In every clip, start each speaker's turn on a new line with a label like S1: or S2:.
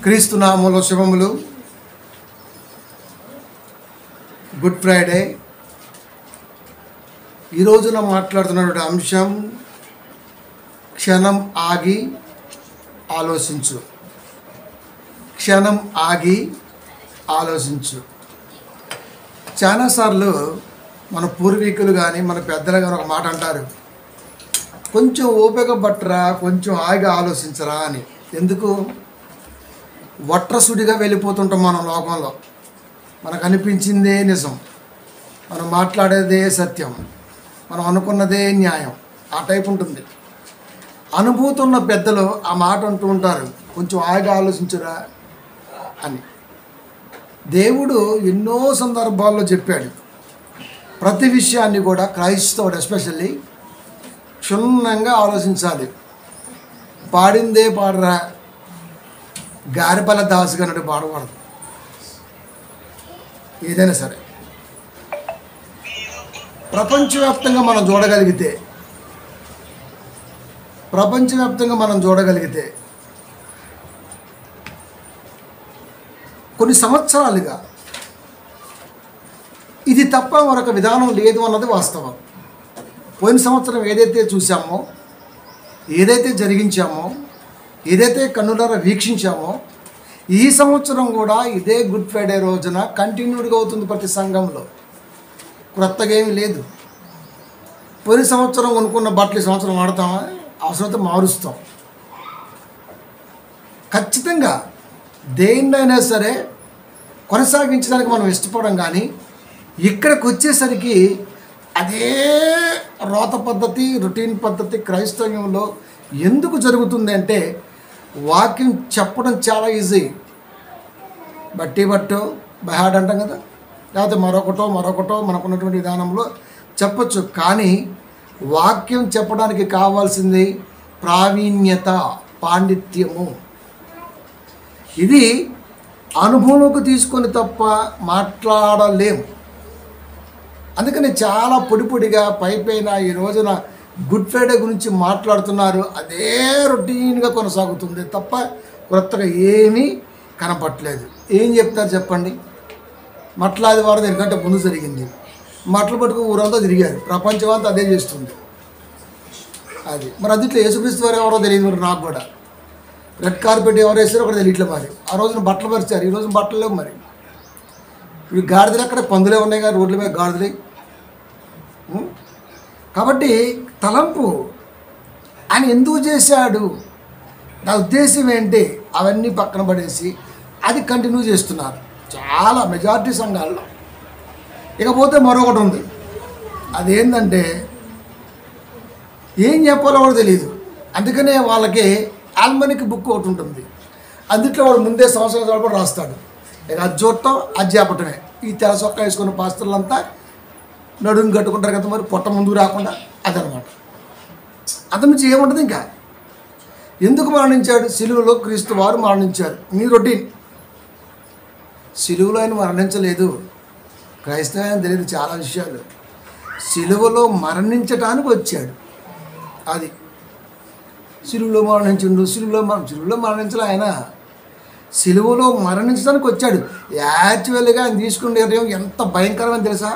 S1: క్రీస్తు నామములో శుభములు. Good Friday. ఈ రోజున మాట్లాడుతున్నటువంటి అంశం క్షణం ఆగి ఆలోచించు. క్షణం ఆగి ఆలోచించు. చాలాసార్లు మన పూర్వీకులు కానీ మన పెద్దలు కానీ ఒక మాట అంటారు, కొంచెం ఓపిక పట్టరా, కొంచెం ఆగి ఆలోచించరా అని. ఎందుకు? వట్రసుడిగా వెళ్ళిపోతుంటాం మనం లోకంలో. మనకు అనిపించిందే నిజం, మనం మాట్లాడేదే సత్యం, మనం అనుకున్నదే న్యాయం. ఆ టైప్ ఉంటుంది. అనుభూతి ఉన్న పెద్దలు ఆ మాట అంటూ ఉంటారు, కొంచెం ఆగి ఆలోచించురా అని. దేవుడు ఎన్నో సందర్భాల్లో చెప్పాడు. ప్రతి విషయాన్ని కూడా క్రైస్తవుడు ఎస్పెషల్లీ క్షుణ్ణంగా ఆలోచించాలి. పాడిందే పాడరా, గారిపల్ల దాసుగనుడు పాడకూడదు. ఏదైనా సరే ప్రపంచవ్యాప్తంగా మనం చూడగలిగితే కొన్ని సంవత్సరాలుగా ఇది తప్ప మరొక విధానం లేదు అన్నది వాస్తవం. పోయిన సంవత్సరం ఏదైతే చూసామో, ఏదైతే జరిగించామో, ఏదైతే కన్నులారా వీక్షించామో, ఈ సంవత్సరం కూడా ఇదే గుడ్ ఫ్రైడే రోజున కంటిన్యూడ్గా అవుతుంది. ప్రతి సంఘంలో క్రొత్తగా ఏమీ లేదు. పోయిన సంవత్సరం కొనుక్కున్న బట్టలు ఈ సంవత్సరం వాడతామా? అవసరమైతే మారుస్తాం. ఖచ్చితంగా దేన్నైనా సరే కొనసాగించడానికి మనం ఇష్టపడం. కానీ ఇక్కడికి వచ్చేసరికి అదే రోత పద్ధతి, రొటీన్ పద్ధతి క్రైస్తవ్యంలో ఎందుకు జరుగుతుంది అంటే, వాక్యం చెప్పడం చాలా ఈజీ. బట్టు బహాడ్ అంటాం కదా, లేకపోతే మరొకటో మనకున్నటువంటి విధానంలో చెప్పచ్చు. కానీ వాక్యం చెప్పడానికి కావాల్సింది ప్రావీణ్యత, పాండిత్యము. ఇది అనుభవంలోకి తీసుకొని తప్ప మాట్లాడలేము. అందుకని చాలా పొడిగా పైపైన ఈ రోజున గుడ్ ఫ్రైడే గురించి మాట్లాడుతున్నారు. అదే రొటీన్గా కొనసాగుతుంది తప్ప కొత్తగా ఏమీ కనపట్లేదు. ఏం చెప్తారు చెప్పండి? మట్లాది వారం దీనికంటే ముందు జరిగింది. మట్లు పట్టుకుని ఊరంతా తిరిగారు. ప్రపంచం అంతా అదే చేస్తుంది. అది మరి అదిట్లో యేసుక్రీస్తు వారు ఎవరో తెలియదు. మరి నాకు కూడా రెడ్ కార్పెట్ ఎవరు వేసారో ఒకటి తెలియట్లే. మరి ఆ రోజున బట్టలు పరిచారు, ఈ రోజున బట్టలు లేవు. మరి ఇవి గాడిదలు అక్కడ పందులే ఉన్నాయి కదా, రోడ్ల మీద గాడిదలే. కాబట్టి తలంపు ఆయన ఎందుకు చేశాడు, నా ఉద్దేశం ఏంటి, అవన్నీ పక్కన పడేసి అది కంటిన్యూ చేస్తున్నారు చాలా మెజారిటీ సంఘాల్లో. ఇకపోతే మరొకటి ఉంది. అదేంటంటే ఏం చెప్పాలో కూడా తెలియదు. అందుకనే వాళ్ళకి ఆల్మనిక్ బుక్ ఒకటి ఉంటుంది. అందుట్లో వాడు ముందే సంవత్సరాల కూడా రాస్తాడు. ఇక అది చూడటం, అది చేపటమే. ఈ తెర చొక్కా వేసుకున్న పాస్టర్లంతా నడుము కట్టుకుంటారు కదా, మరి పొట్ట ముందుకు రాకుండా. అదనమాట. అంత నుంచి ఏముంటుంది ఇంకా. ఎందుకు మరణించాడు? సిలువలో క్రీస్తు వారు మరణించారు. మీ రొటీన్. సిలువలో ఆయన మరణించలేదు. క్రైస్తవాన్ని తెలియదు చాలా విషయాలు. సిలువలో మరణించటానికి వచ్చాడు. అది సిలువలో మరణించిండు. సిలువలో మరణించలే ఆయన. సిలువలో మరణించడానికి వచ్చాడు. యాక్చువల్గా ఆయన తీసుకునే నిర్ణయం ఎంత భయంకరమని తెలుసా?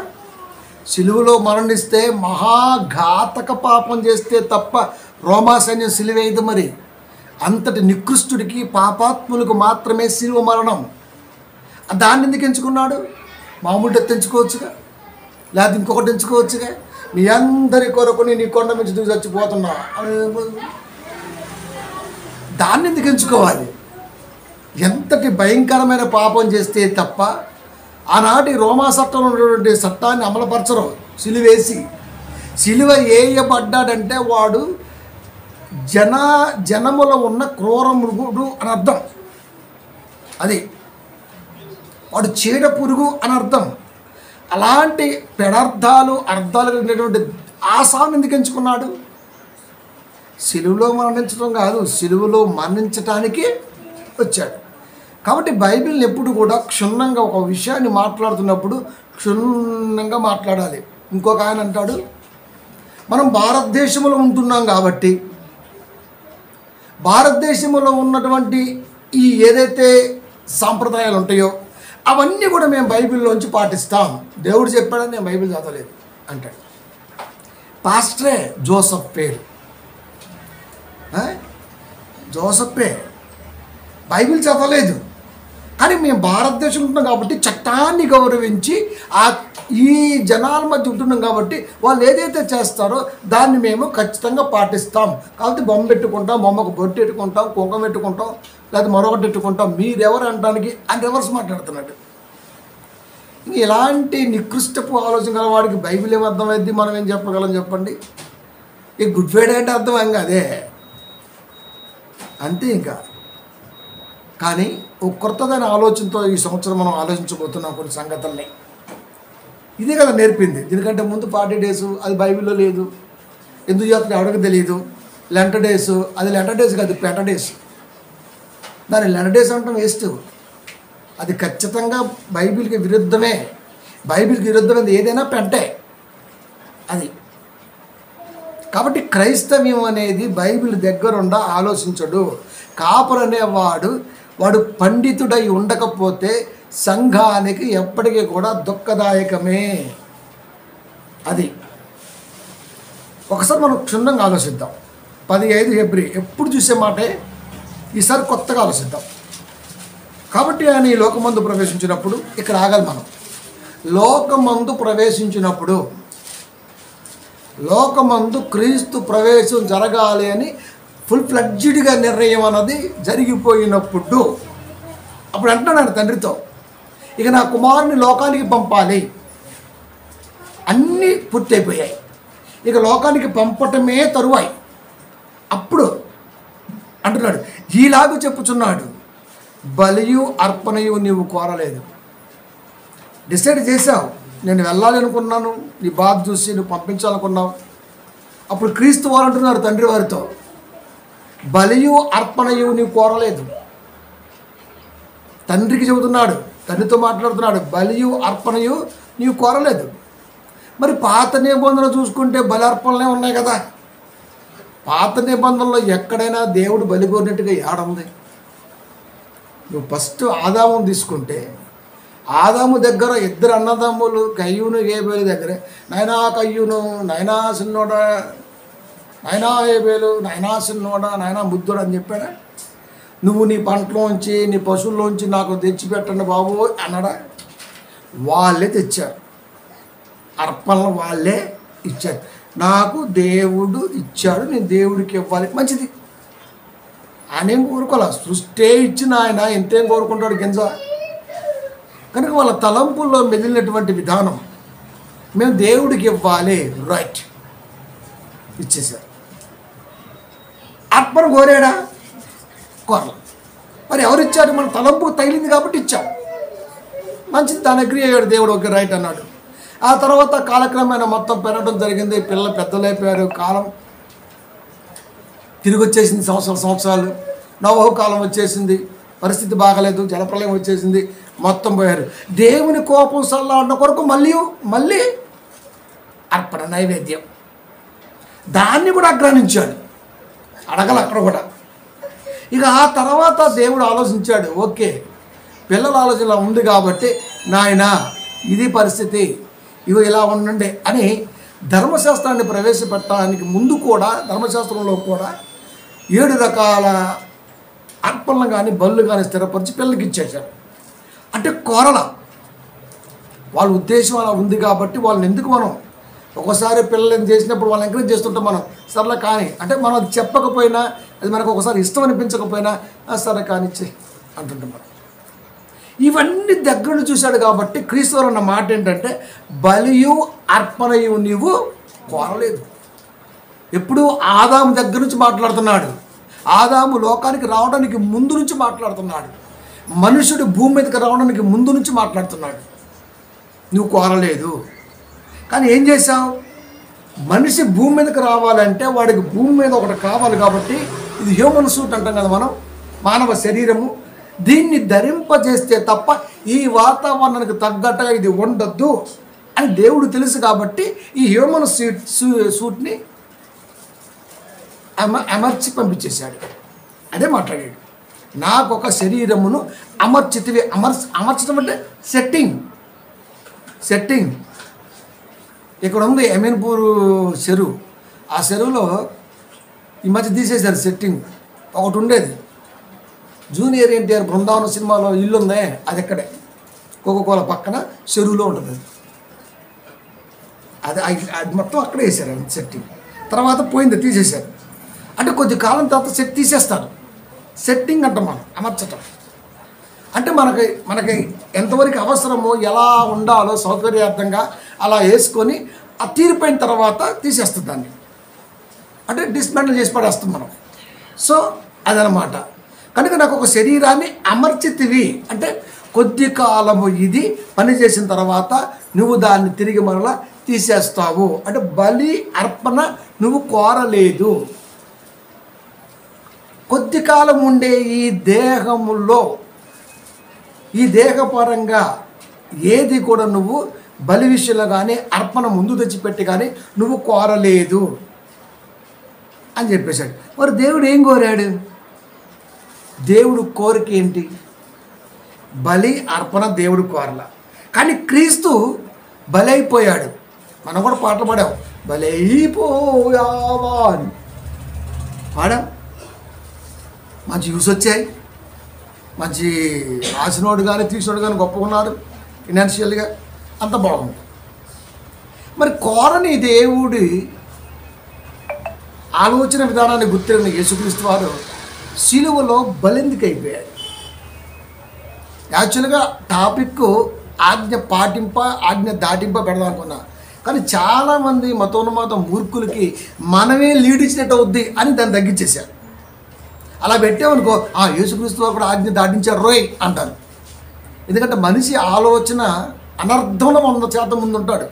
S1: సిలువలో మరణిస్తే మహాఘాతక పాపం చేస్తే తప్ప రోమా సైన్యం సిలువేయదు. మరి అంతటి నికృష్టుడికి, పాపాత్ములకు మాత్రమే సిలువ మరణం. దాన్ని ఎందుకు ఎంచుకున్నాడు? మామూలు డెత్ ఎంచుకోవచ్చుగా, లేకపోతే ఇంకొకటి ఎంచుకోవచ్చుగా. మీ అందరి కొరకు నీ కొండ నుంచి దూకి చచ్చిపోతున్నా, దాన్ని ఎందుకు ఎంచుకోవాలి? ఎంతటి భయంకరమైన పాపం చేస్తే తప్ప ఆనాటి రోమా చట్టంలో ఉన్నటువంటి చట్టాన్ని అమలుపరచరు. సిలువేసి సిలువ వేయబడ్డాడంటే వాడు జనములో ఉన్న క్రూర మృగుడు అని అర్థం. అది వాడు చీడ పురుగు అని అర్థం. అలాంటి పెడార్థాలు అర్థాలు కలిగినటువంటి ఆశాను ఎందుకు ఎంచుకున్నాడు? సిలువలో మరణించడం కాదు, సిలువలో మరణించటానికి వచ్చాడు. కాబట్టి బైబిల్ని ఎప్పుడు కూడా క్షుణ్ణంగా ఒక విషయాన్ని మాట్లాడుతున్నప్పుడు క్షుణ్ణంగా మాట్లాడాలి. ఇంకొక ఆయన అంటాడు, మనం భారతదేశంలో ఉంటున్నాం కాబట్టి భారతదేశంలో ఉన్నటువంటి ఈ ఏదైతే సాంప్రదాయాలు ఉంటాయో అవన్నీ కూడా మేము బైబిల్లోంచి పాటిస్తాం. దేవుడు చెప్పాడని నేను బైబిల్ చదవలేదు అంటాడు. పాస్టరే జోసఫ్ పేరు, జోసఫే బైబిల్ చదవలేదు. కానీ మేము భారతదేశంలో ఉంటున్నాం కాబట్టి చట్టాన్ని గౌరవించి ఈ జనాల మధ్య ఉంటున్నాం కాబట్టి వాళ్ళు ఏదైతే చేస్తారో దాన్ని మేము ఖచ్చితంగా పాటిస్తాం. కాబట్టి బొమ్మ పెట్టుకుంటాం, బొమ్మకు బొట్టు పెట్టుకుంటాం, కుంకం పెట్టుకుంటాం, లేదా మరొకటి పెట్టుకుంటాం, మీరెవరు అనడానికి అని రివర్స్ మాట్లాడుతున్నాడు. ఇలాంటి నికృష్టపు ఆలోచన గల వాడికి బైబిల్ ఏం అర్థమైంది, మనం ఏం చెప్పగలం చెప్పండి? ఈ గుడ్ ఫ్రైడే అంటే అర్థం అదే అంతే. ఇంకా కానీ ఒక కొత్తదైన ఆలోచనతో ఈ సంవత్సరం మనం ఆలోచించబోతున్నాం కొన్ని సంగతుల్ని. ఇదే కదా నేర్పింది. దీనికంటే ముందు 40 days అది బైబిల్లో లేదు, ఎందుకు చేస్తున్నా ఎవరికి తెలియదు. లెంట డేస్, అది లెంట డేస్ కాదు, పెంట డేస్. దాన్ని లెంట డేస్ అంటాం వేస్ట్. అది ఖచ్చితంగా బైబిల్కి విరుద్ధమే. బైబిల్కి విరుద్ధమైనది ఏదైనా పెంటే అది. కాబట్టి క్రైస్తవ్యం అనేది బైబిల్ దగ్గరుండ ఆలోచించడు. కాపరు అనేవాడు వాడు పండితుడై ఉండకపోతే సంఘానికి ఎప్పటికీ కూడా దుఃఖదాయకమే. అది ఒకసారి మనం క్షుణ్ణంగా ఆలోచిద్దాం. 15 February ఎప్పుడు చూసే మాటే, ఈసారి కొత్తగా ఆలోచిద్దాం. కాబట్టి ఆయన ఈ లోకమందు ప్రవేశించినప్పుడు ఇక్కడ ఆగాలి మనం. లోకమందు ప్రవేశించినప్పుడు, లోకమందు క్రీస్తు ప్రవేశం జరగాలి అని ఫుల్ ఫ్లడ్జ్డ్గా నిర్ణయం అన్నది జరిగిపోయినప్పుడు అప్పుడు అంటున్నాడు తండ్రితో, ఇక నా కుమారుని లోకానికి పంపాలి, అన్నీ పూర్తయిపోయాయి, ఇక లోకానికి పంపటమే తరువాయి. అప్పుడు అంటున్నాడు, ఈలాగూ చెప్పుచున్నాడు, బలియు అర్పణయు నీవు కోరలేదు. డిసైడ్ చేసావు, నేను వెళ్ళాలి అనుకున్నాను, నీ బాధ చూసి నువ్వు పంపించాలనుకున్నావు. అప్పుడు క్రీస్తు వారు అంటున్నారు తండ్రి వారితో, బలియు అర్పణయు నీవు కోరలేదు. తండ్రికి చెబుతున్నాడు, తండ్రితో మాట్లాడుతున్నాడు, బలియు అర్పణయు నీవు కోరలేదు. మరి పాత నిబంధన చూసుకుంటే బలి అర్పణలే ఉన్నాయి కదా. పాత నిబంధనలో ఎక్కడైనా దేవుడు బలి కోరినట్టుగా ఏడుంది? నువ్వు ఫస్ట్ ఆదామును తీసుకుంటే, ఆదాము దగ్గర 2 అన్నదమ్ములు కయ్యూను ఏబేలు దగ్గరే, నాయనా కయ్యూను, నాయనా సిన్నోడా, నాయనా ఏబేలు, నాయనా సిన్నోడా, నాయనా ముద్దుడు అని చెప్పాడా? నువ్వు నీ పంటలోంచి నీ పశువుల్లోంచి నాకు తెచ్చిపెట్టండి బాబు అన్నాడా? వాళ్ళే తెచ్చారు, అర్పణలు వాళ్ళే ఇచ్చారు. నాకు దేవుడు ఇచ్చాడు, నేను దేవుడికి ఇవ్వాలి, మంచిది. ఆయన ఏం కోరుకోవాలి, సృష్టి ఇచ్చిన ఆయన ఎంతేం కోరుకుంటాడు గింజ. కనుక వాళ్ళ తలంపుల్లో మెదిలినటువంటి విధానం, మేము దేవుడికి ఇవ్వాలి, రైట్, ఇచ్చేసారు. అర్పణ కోరాడా? కోరల. మరి ఎవరు ఇచ్చారు? మన తలంపు తగిలింది కాబట్టి ఇచ్చాం, మంచిది, దాని అగ్రి అయ్యాడు దేవుడు, ఓకే రైట్ అన్నాడు. ఆ తర్వాత కాలక్రమేణా మొత్తం పెరగడం జరిగింది, పిల్లలు పెద్దలైపోయారు, కాలం తిరిగి వచ్చేసింది, సంవత్సరాలు. నోవహు కాలం వచ్చేసింది, పరిస్థితి బాగలేదు, జలప్రలయం వచ్చేసింది, మొత్తం పోయారు. దేవుని కోపం సల్లాడిన కొరకు మళ్ళీ అర్పణ నైవేద్యం, దాన్ని కూడా ఆగ్రహించాడు, అడగల అక్కడ కూడా. ఇక ఆ తర్వాత దేవుడు ఆలోచించాడు, ఓకే పిల్లల ఆలోచన ఉంది కాబట్టి నాయన ఇది పరిస్థితి, ఇవి ఇలా ఉండండి అని ధర్మశాస్త్రాన్ని ప్రవేశపెట్టడానికి ముందు కూడా, ధర్మశాస్త్రంలో కూడా 7 రకాల అర్పణలు కానీ బళ్ళు కానీ స్థిరపరిచి పిల్లలకి ఇచ్చేశారు. అంటే కోరల, వాళ్ళ ఉద్దేశం అలా ఉంది కాబట్టి వాళ్ళని ఎందుకు మనం ఒకసారి పిల్లల్ని చేసినప్పుడు వాళ్ళని ఎంకరేజ్ చేస్తుంటాం మనం, సర్లే కానీ అంటే మనం అది చెప్పకపోయినా, అది మనకు ఒకసారి ఇష్టం అనిపించకపోయినా సరే కానిచ్చే అంటుంటాం మనం. ఇవన్నీ దగ్గర చూశాడు కాబట్టి క్రీస్తు అన్న మాట ఏంటంటే, బలియు అర్పణయు నీవు కోరలేదు. ఎప్పుడు ఆదాము దగ్గర నుంచి మాట్లాడుతున్నాడు, ఆదాము లోకానికి రావడానికి ముందు నుంచి మాట్లాడుతున్నాడు, మనుషుడు భూమి మీదకి రావడానికి ముందు నుంచి మాట్లాడుతున్నాడు. నువ్వు కోరలేదు, కానీ ఏం చేశావు? మనిషి భూమి మీదకి రావాలంటే వాడికి భూమి మీద ఒకటి కావాలి కాబట్టి, ఇది హ్యూమన్ సూట్ అంటాం కదా మనం, మానవ శరీరము, దీన్ని ధరింపజేస్తే తప్ప ఈ వాతావరణానికి తగ్గట్టుగా ఇది ఉండొద్దు అని దేవుడు తెలుసు కాబట్టి ఈ హ్యూమన్ సూట్ని అమర్చి పంపించేశాడు. అదే మాట్లాడాడు. నాకు ఒక శరీరమును అమర్చితివి. అమర్చడం అంటే సెట్టింగ్. ఇక్కడ ఉంది అమీన్పూర్ చెరువు. ఆ చెరువులో ఈ మధ్య తీసేశారు సెట్టింగ్. ఒకటి ఉండేది జూనియర్ ఎన్టీఆర్ బృందావనం సినిమాలో ఇల్లు ఉందే, అది ఎక్కడే కోకోకోల పక్కన చెరువులో ఉంటుంది. అది మొత్తం అక్కడే వేసారు సెట్టింగ్. తర్వాత పోయింది, తీసేశారు. అంటే కొద్ది కాలం తర్వాత సెట్ తీసేస్తారు. సెట్టింగ్ అంటాం మనం, అమర్చటం. అంటే మనకి ఎంతవరకు అవసరమో, ఎలా ఉండాలో సౌకర్యార్థంగా అలా వేసుకొని ఆ తీరిపోయిన తర్వాత తీసేస్తుంది దాన్ని. అంటే డిస్మెంటల్ చేసి పడేస్తాం మనం. సో అదనమాట. కనుక నాకు ఒక శరీరాన్ని అమర్చితివి అంటే కొద్ది కాలము ఇది పని చేసిన తర్వాత నువ్వు దాన్ని తిరిగి మరలా తీసేస్తావు. అంటే బలి అర్పణ నువ్వు కోరలేదు. కొద్ది కాలం ఉండే ఈ దేహములో, ఈ దేహపరంగా ఏది కూడా నువ్వు బలి విషయంలో కానీ అర్పణ ముందు తెచ్చిపెట్టి కానీ నువ్వు కోరలేదు అని చెప్పేశాడు. మరి దేవుడు ఏం కోరాడు? దేవుడు కోరిక ఏంటి? బలి అర్పణ దేవుడు కోరల. కానీ క్రీస్తు బలి అయిపోయాడు. మనం కూడా పాటలు పాడాం, బలి అయిపోయావా అని పాడాం. మంచి యూస్ వచ్చాయి, మంచి రాసినోడు కానీ తీసినోడు కానీ గొప్పగా ఉన్నారు, ఫినాన్షియల్గా అంత బాగుంది. మరి కోరని దేవుడి ఆలోచన విధానాన్ని గుర్తిరిగిన యేసుక్రీస్తు వారు శిలువలో బలెందుకు అయిపోయాడు? యాక్చువల్గా టాపిక్ ఆజ్ఞ పాటింప ఆజ్ఞ దాటింప పెడదాం అనుకున్నా, కానీ చాలామంది మతోన్మాద మూర్ఖులకి మనమే లీడ్ ఇచ్చినట్టు అవుద్ది అని దాన్ని తగ్గించేశారు. అలా పెట్టామనుకో, యేసుక్రీస్తు వారు కూడా ఆజ్ఞ దాటించారు రోయ్ అంటారు. ఎందుకంటే మనిషి ఆలోచన అనర్థంలో 100% ముందు ఉంటాడు,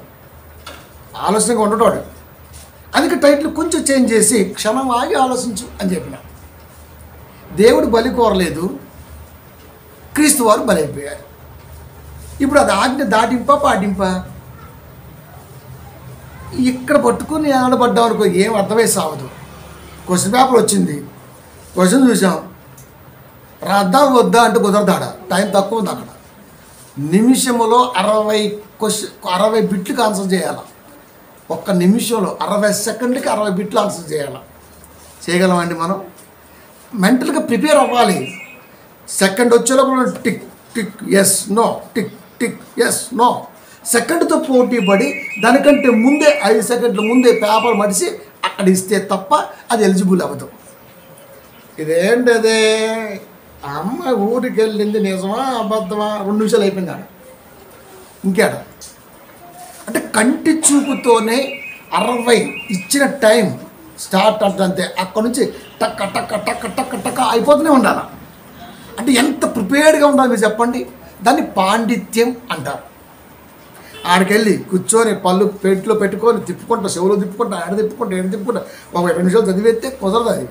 S1: ఆలోచనగా ఉండటాడు. అందుకే టైటిల్ కొంచెం చేంజ్ చేసి క్షణం ఆగి ఆలోచించు అని చెప్పిన. దేవుడు బలి కోరలేదు, క్రీస్తు వారు బలి అయిపోయారు. ఇప్పుడు అది ఆజ్ఞ దాటింప పాటింప? ఇక్కడ పట్టుకుని ఆడబడ్డాం అనుకో, ఏం అర్థమై సావదు. క్వశ్చన్ పేపర్ వచ్చింది, క్వశ్చన్ చూసాం, రాద్దా వద్దా అంటే కుదరదాడా, టైం తక్కువ ఉంది అక్కడ. నిమిషంలో 60 బిట్లకు ఆన్సర్ చేయాలి. ఒక్క నిమిషంలో 60 సెకండ్లకి 60 బిట్లు ఆన్సర్ చేయాలి. చేయగలమండి మనం? మెంటల్గా ప్రిపేర్ అవ్వాలి. సెకండ్ వచ్చేలోపు tick tick yes no, tick tick yes no. సెకండ్తో పోటీ పడి దానికంటే ముందే 5 సెకండ్ల ముందే పేపర్ మడిసి అక్కడ ఇస్తే తప్ప అది ఎలిజిబుల్ అవ్వదు. ఇదేంటి అదే అమ్మ ఊరికి వెళ్ళింది నిజమా అబద్ధమా 2 నిమిషాలు అయిపోయింది ఆడ. ఇంకేట అంటే కంటి చూపుతోనే 60 ఇచ్చిన టైం స్టార్ట్ అంటే అక్కడ నుంచి టక్క టక్క టక్క టక్క టక్క అయిపోతూనే ఉండాలి. అంటే ఎంత ప్రిపేర్డ్గా ఉండాలి మీరు చెప్పండి. దాన్ని పాండిత్యం అంటారు. ఆడికెళ్ళి కూర్చొని పళ్ళు పెట్లో పెట్టుకొని తిప్పుకుంటా, చెవులో తిప్పుకుంటా, ఆడ తిప్పుకుంటా ఒక 2 నిమిషాలు చదివేస్తే కుదరదు. అది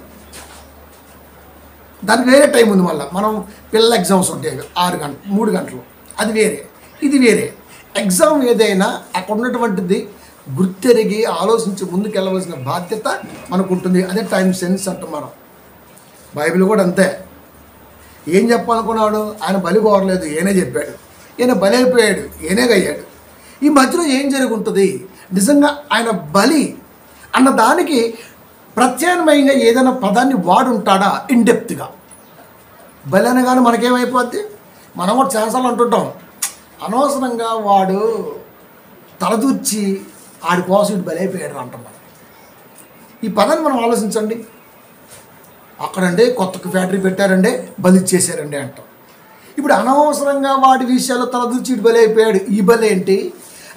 S1: దానికి వేరే టైం ఉంది. మళ్ళీ మనం పిల్లల ఎగ్జామ్స్ ఉంటాయి 6 గంటలు 3 గంటలు, అది వేరే ఇది వేరే. ఎగ్జామ్ ఏదైనా అక్కడ ఉన్నటువంటిది గుర్తెరిగి ఆలోచించి ముందుకు వెళ్ళవలసిన బాధ్యత మనకు ఉంటుంది. అదే టైం సెన్స్ అంటాం మనం. బైబిల్ కూడా అంతే. ఏం చెప్పాలనుకున్నాడు? ఆయన బలి కోరలేదు, ఈయనే చెప్పాడు. ఈయన బలి అయిపోయాడు, ఈయనే అయ్యాడు. ఈ మధ్యలో ఏం జరుగుతుంది? నిజంగా ఆయన బలి అన్న దానికి ప్రత్యామ్నాయంగా ఏదైనా పదాన్ని వాడుంటాడా? ఇన్డెప్త్గా బలి అనగానే మనకేమైపోద్ది? మనం కూడా ఛాన్సాలు అంటుంటాం, అనవసరంగా వాడు తలదూర్చి ఆడి కోసం ఇటు బలి అయిపోయాడు అంటాం మనం. ఈ పదాన్ని మనం ఆలోచించండి. అక్కడంటే కొత్త ఫ్యాక్టరీ పెట్టారంటే బలి ఇచ్చేసారండి అంటాం. ఇప్పుడు అనవసరంగా వాడి విషయాల్లో తలదూర్చి ఇటు బలి అయిపోయాడు, ఈ బలి ఏంటి?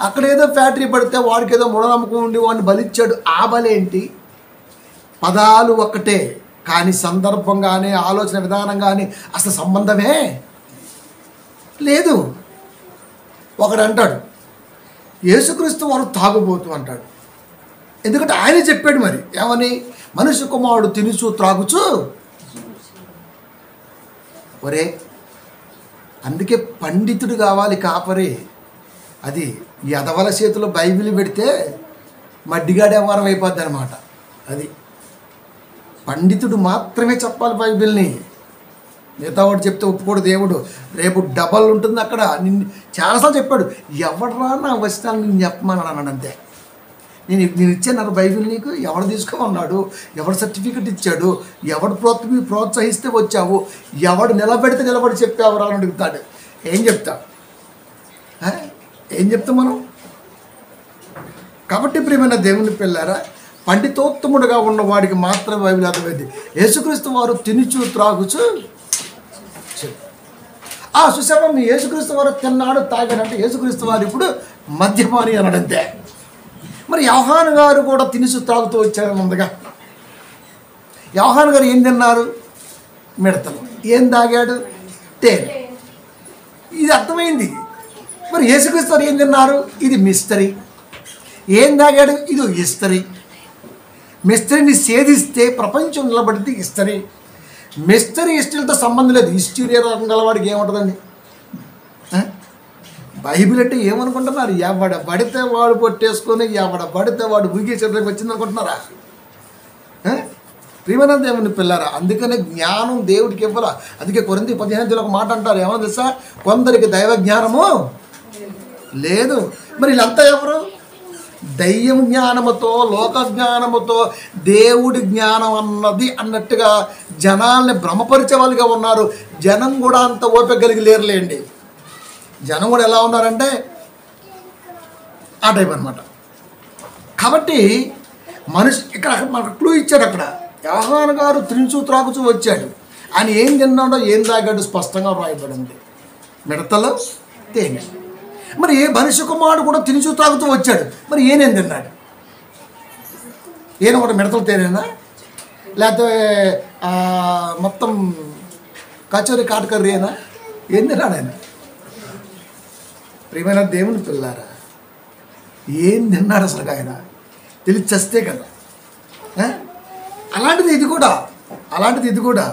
S1: అక్కడ ఏదో ఫ్యాక్టరీ పడితే వాడికి ఏదో మూఢనమ్మకం ఉండి వాడిని బలిచ్చాడు, ఆ బలి ఏంటి? పదాలు ఒక్కటే కానీ సందర్భం కానీ ఆలోచన విధానం కానీ అసలు సంబంధమే లేదు. ఒకడు అంటాడు యేసుక్రీస్తు వారు తాగుబోతు అంటాడు. ఎందుకంటే ఆయన చెప్పాడు మరి ఏమని? మనుష్య కుమారుడు తినుచు త్రాగుచు. ఒరే, అందుకే పండితుడు కావాలి కాపరి. అది ఈ అదవల చేతిలో బైబిల్ పెడితే మడ్డిగాడే వారం అయిపోద్ది అనమాట. అది పండితుడు మాత్రమే చెప్పాలి బైబిల్ని. మిగతా వాడు చెప్తే ఒప్పుకోడు దేవుడు. రేపు డబల్ ఉంటుంది అక్కడ. నిన్ను చాలాసార్లు చెప్పాడు, ఎవడరా నా వచనాలు నిన్ను చెప్పమన్నాడు అన్నాడు. అంతే. నేను ఇచ్చాను బైబిల్ నీకు, ఎవడు తీసుకోమన్నాడు, ఎవడు సర్టిఫికెట్ ఇచ్చాడు, ఎవడు ప్రోత్సహిస్తే వచ్చావు, ఎవడు నిలబెడితే నిలబడి చెప్పావురా అని అడుగుతాడు. ఏం చెప్తావు? ఏం చెప్తాం మనం? కాబట్టి ప్రియమైన దేవుని పిల్లారా, పండితోత్తముడుగా ఉన్నవాడికి మాత్రమే బైబిల్ అర్థమైంది. యేసుక్రీస్తు వారు తినుచు త్రాగుచు సుశేమ మీ యేసుక్రీస్తు వారు తిన్నాడు తాగాడంటే యేసుక్రీస్తు వారు ఇప్పుడు మద్యపాని అన్నాడంతే. మరి యోహాను గారు కూడా తినుచు త్రాగుతూ వచ్చారు ముందుగా. యోహాను గారు ఏం తిన్నారు? మిడతలు. ఏం తాగాడు? తేనె. ఇది అర్థమైంది. మరి యేసుక్రీస్తు వారు ఏం తిన్నారు? ఇది మిస్టరీ. ఏం తాగాడు? ఇది ఇస్తరి. మిస్టరీని సేధిస్తే ప్రపంచం నిలబడితే ఇస్తరి. మిస్టరీ హిస్టరీలతో సంబంధం లేదు. హిస్టరీ రంగాల వాడికి ఏముంటుందండి? బైబిల్ అంటే ఏమనుకుంటున్నారు? ఎవడ పడితే వాడు కొట్టేసుకొని ఎవడ పడితే వాడు ఊగేసేటకి వచ్చింది అనుకుంటున్నారా? ప్రియమైన దేవుని పిల్లారా, అందుకనే జ్ఞానం దేవుడికి ఇవ్వాల. అందుకే కొరింథీ 15 ఒక మాట అంటారు, ఏమో తెలుసా? కొందరికి దైవ జ్ఞానము లేదు. మరి వీళ్ళంతా ఎవరు? దయ్యం జ్ఞానముతో, లోక జ్ఞానముతో, దేవుడి జ్ఞానం అన్నట్టుగా జనాల్ని భ్రమపరిచే వాళ్ళుగా ఉన్నారు. జనం కూడా అంత ఓపిక కలిగి లేరులేండి. జనం కూడా ఎలా ఉన్నారంటే ఆ టైప్ అనమాట. కాబట్టి మనిషి ఇక్కడ మనకు క్లూ ఇచ్చాడు. అక్కడ యోహాను గారు తినుచు త్రాగుచూ వచ్చాడు. ఆయన ఏం తిన్నాడో ఏం తాగాడు స్పష్టంగా రాయబడింది. మిడతలు, తేనె. మరి ఏ మనిషి కుమారుడు కూడా తినుచు త్రాగుతూ వచ్చాడు. మరి ఏనేం తిన్నాడు? ఈయన కూడా మిడతలు తేనేనా, లేకపోతే మొత్తం కచోరీ కాటకర్రీ అయినా? ఏం తిన్నాడు ఆయన? ప్రియమైన దేవుని పిల్లారా, ఏం తిన్నాడు అసలు ఆయన? తెలిసి చస్తే కదా. అలాంటిది ఇది కూడా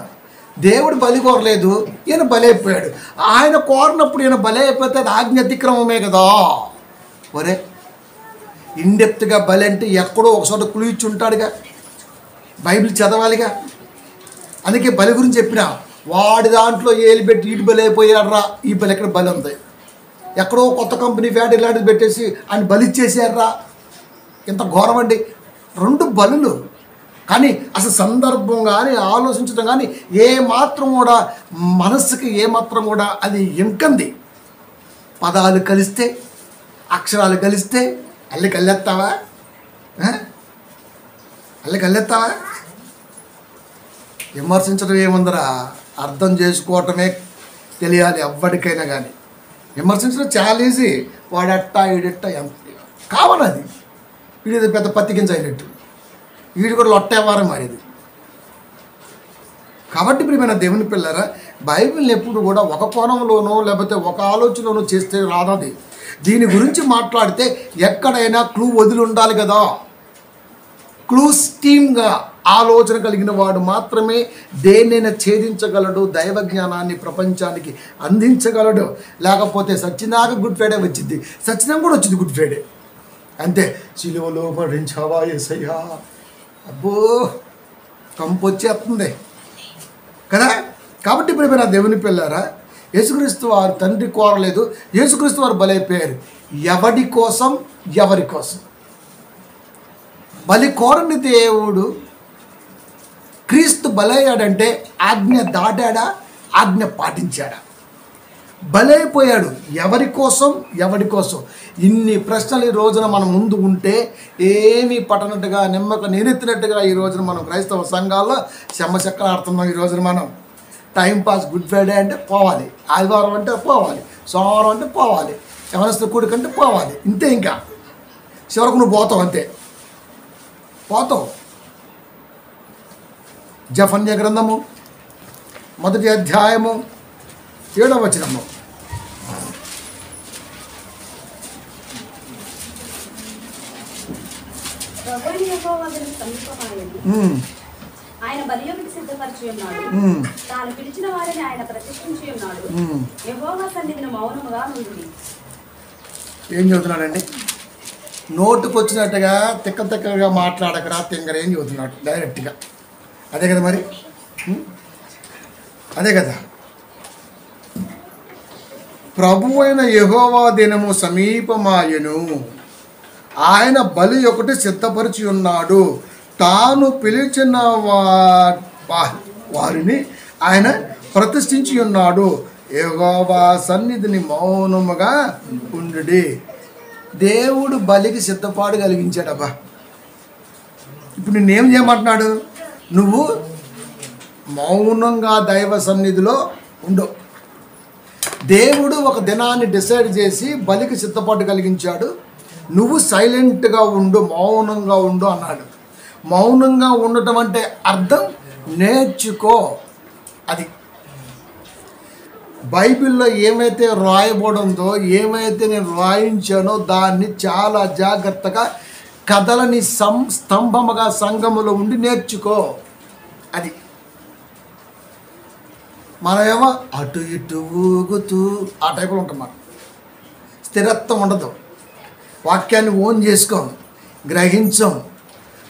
S1: దేవుడు బలి కోరలేదు, ఈయన బలి అయిపోయాడు. ఆయన కోరినప్పుడు ఈయన బలి అయిపోతే అది ఆజ్ఞ అతిక్రమమే కదా. ఒరే, ఇండెప్త్గా బలి అంటే ఎక్కడో ఒకచోట క్లూ ఇచ్చి ఉంటాడుగా, బైబిల్ చదవాలిగా. అందుకే బలి గురించి చెప్పిన వాడి దాంట్లో ఏలు పెట్టి ఇటు బలి అయిపోయాడరా, ఈ బలి ఎక్కడ బలి ఉంది? ఎక్కడో కొత్త కంపెనీ ఫ్యాట్ ఇలాంటిది పెట్టేసి ఆయన బలి ఇచ్చేసారా. ఎంత ఘోరం అండి! 2 బలులు. కానీ అసలు సందర్భం కానీ ఆలోచించడం కానీ ఏమాత్రం కూడా మనస్సుకి ఏమాత్రం కూడా అది ఇంకంది. పదాలు కలిస్తే, అక్షరాలు కలిస్తే అల్లి కళ్ళెత్తావా? విమర్శించడం ఏముందరా? అర్థం చేసుకోవటమే తెలియాలి ఎవ్వడికైనా కానీ. విమర్శించడం చాలా ఈజీ. వాడెట్టా ఈడెట్టా ఎంత కావాలది. వీడిది పెద్ద పత్తికించ అయినట్టు, వీడు కూడా లొట్టేవారం మారేది. కాబట్టి ప్రియమైన దేవుని పిల్లరా, బైబిల్ని ఎప్పుడు కూడా ఒక కోణంలోనో లేకపోతే ఒక ఆలోచనలోనో చేస్తే రాదది. దీని గురించి మాట్లాడితే ఎక్కడైనా క్లూ వదిలి ఉండాలి కదా. క్లూ స్టీమ్గా ఆలోచన కలిగిన వాడు మాత్రమే దేన్నైనా ఛేదించగలడు, దైవ జ్ఞానాన్ని ప్రపంచానికి అందించగలడు. లేకపోతే సచ్చినాక గుడ్ ఫ్రైడే వచ్చింది, సచ్చినా కూడా వచ్చింది గుడ్ ఫ్రైడే అంతే. సిలువలో మరణించావా యేసయ్యా, అబ్బో కంపు వచ్చేస్తుంది కదా. కాబట్టి ఇప్పుడు నా దేవుని పిల్లారా, యేసుక్రీస్తు వారు తండ్రి కోరలేదు, యేసుక్రీస్తు వారు బలైపోయారు. ఎవడి కోసం? ఎవరి కోసం? బలి కోరని దేవుడు క్రీస్తు బలయ్యాడంటే ఆజ్ఞ దాటాడా, ఆజ్ఞ పాటించాడా? బలైపోయాడు. ఎవరి కోసం? ఎవడి కోసం? ఇన్ని ప్రశ్నలు ఈ రోజున మన ముందు ఉంటే ఏమీ పట్టనట్టుగా, నిమ్మక నీరెత్తినట్టుగా ఈ రోజున మనం క్రైస్తవ సంఘాల్లో చెమ్మచెక్కలు ఆడుతున్నాం. ఈ రోజున మనం టైంపాస్. గుడ్ ఫ్రైడే అంటే పోవాలి, ఆదివారం అంటే పోవాలి, సోమవారం అంటే పోవాలి, యవనస్తుల కూడికంటే పోవాలి. ఇంతే. ఇంకా చివరకు నువ్వు పోతావు, అంతే పోతావు. జఫన్య గ్రంథము 1వ అధ్యాయము 7వ వచనము.
S2: ఆయన బలియొకటి సిద్ధపరిచి ఉన్నాడు, తాను పిలిచిన వారిని ఆయన ప్రతిష్ఠించి ఉన్నాడు. యెహోవా సన్నిధిని మౌనముగా నుండి.
S1: ఏం చదువుతున్నాడండి? నోటుకు వచ్చినట్టుగా తిక్కగా మాట్లాడకరా తింగర ఏం చదువుతున్నాడు డైరెక్ట్గా. అదే కదా మరి, అదే కదా. ప్రభువైన యెహోవా దినము సమీపమాయెను, ఆయన బలి ఒకటి సిద్ధపరిచి ఉన్నాడు, తాను పిలిచిన వారిని ఆయన ప్రతిష్ఠించి ఉన్నాడు, యెహోవా సన్నిధిని మౌనముగా ఉండుడి. దేవుడు బలికి సిద్ధపాటు కలిగించాడబ్బా. ఇప్పుడు నిన్నేం చేయమంటున్నాడు? నువ్వు మౌనంగా దైవ సన్నిధిలో ఉండు. దేవుడు ఒక దినాన్ని డిసైడ్ చేసి బలికి సిద్ధపాటు కలిగించాడు. నువ్వు సైలెంట్గా ఉండు, మౌనంగా ఉండు అన్నాడు. మౌనంగా ఉండటం అంటే అర్థం నేర్చుకో. అది బైబిల్లో ఏమైతే రాయబడిందో, ఏమైతే నేను రాయించానో దాన్ని చాలా జాగ్రత్తగా కథలని స్తంభముగా సంఘములో ఉండి నేర్చుకో. అది మనమేమో అటు ఇటు ఊగుతూ ఆ టైపులో ఉంటాం. మనం స్థిరత్వం ఉండదు. వాక్యాన్ని ఓన్ చేసుకోం, గ్రహించం.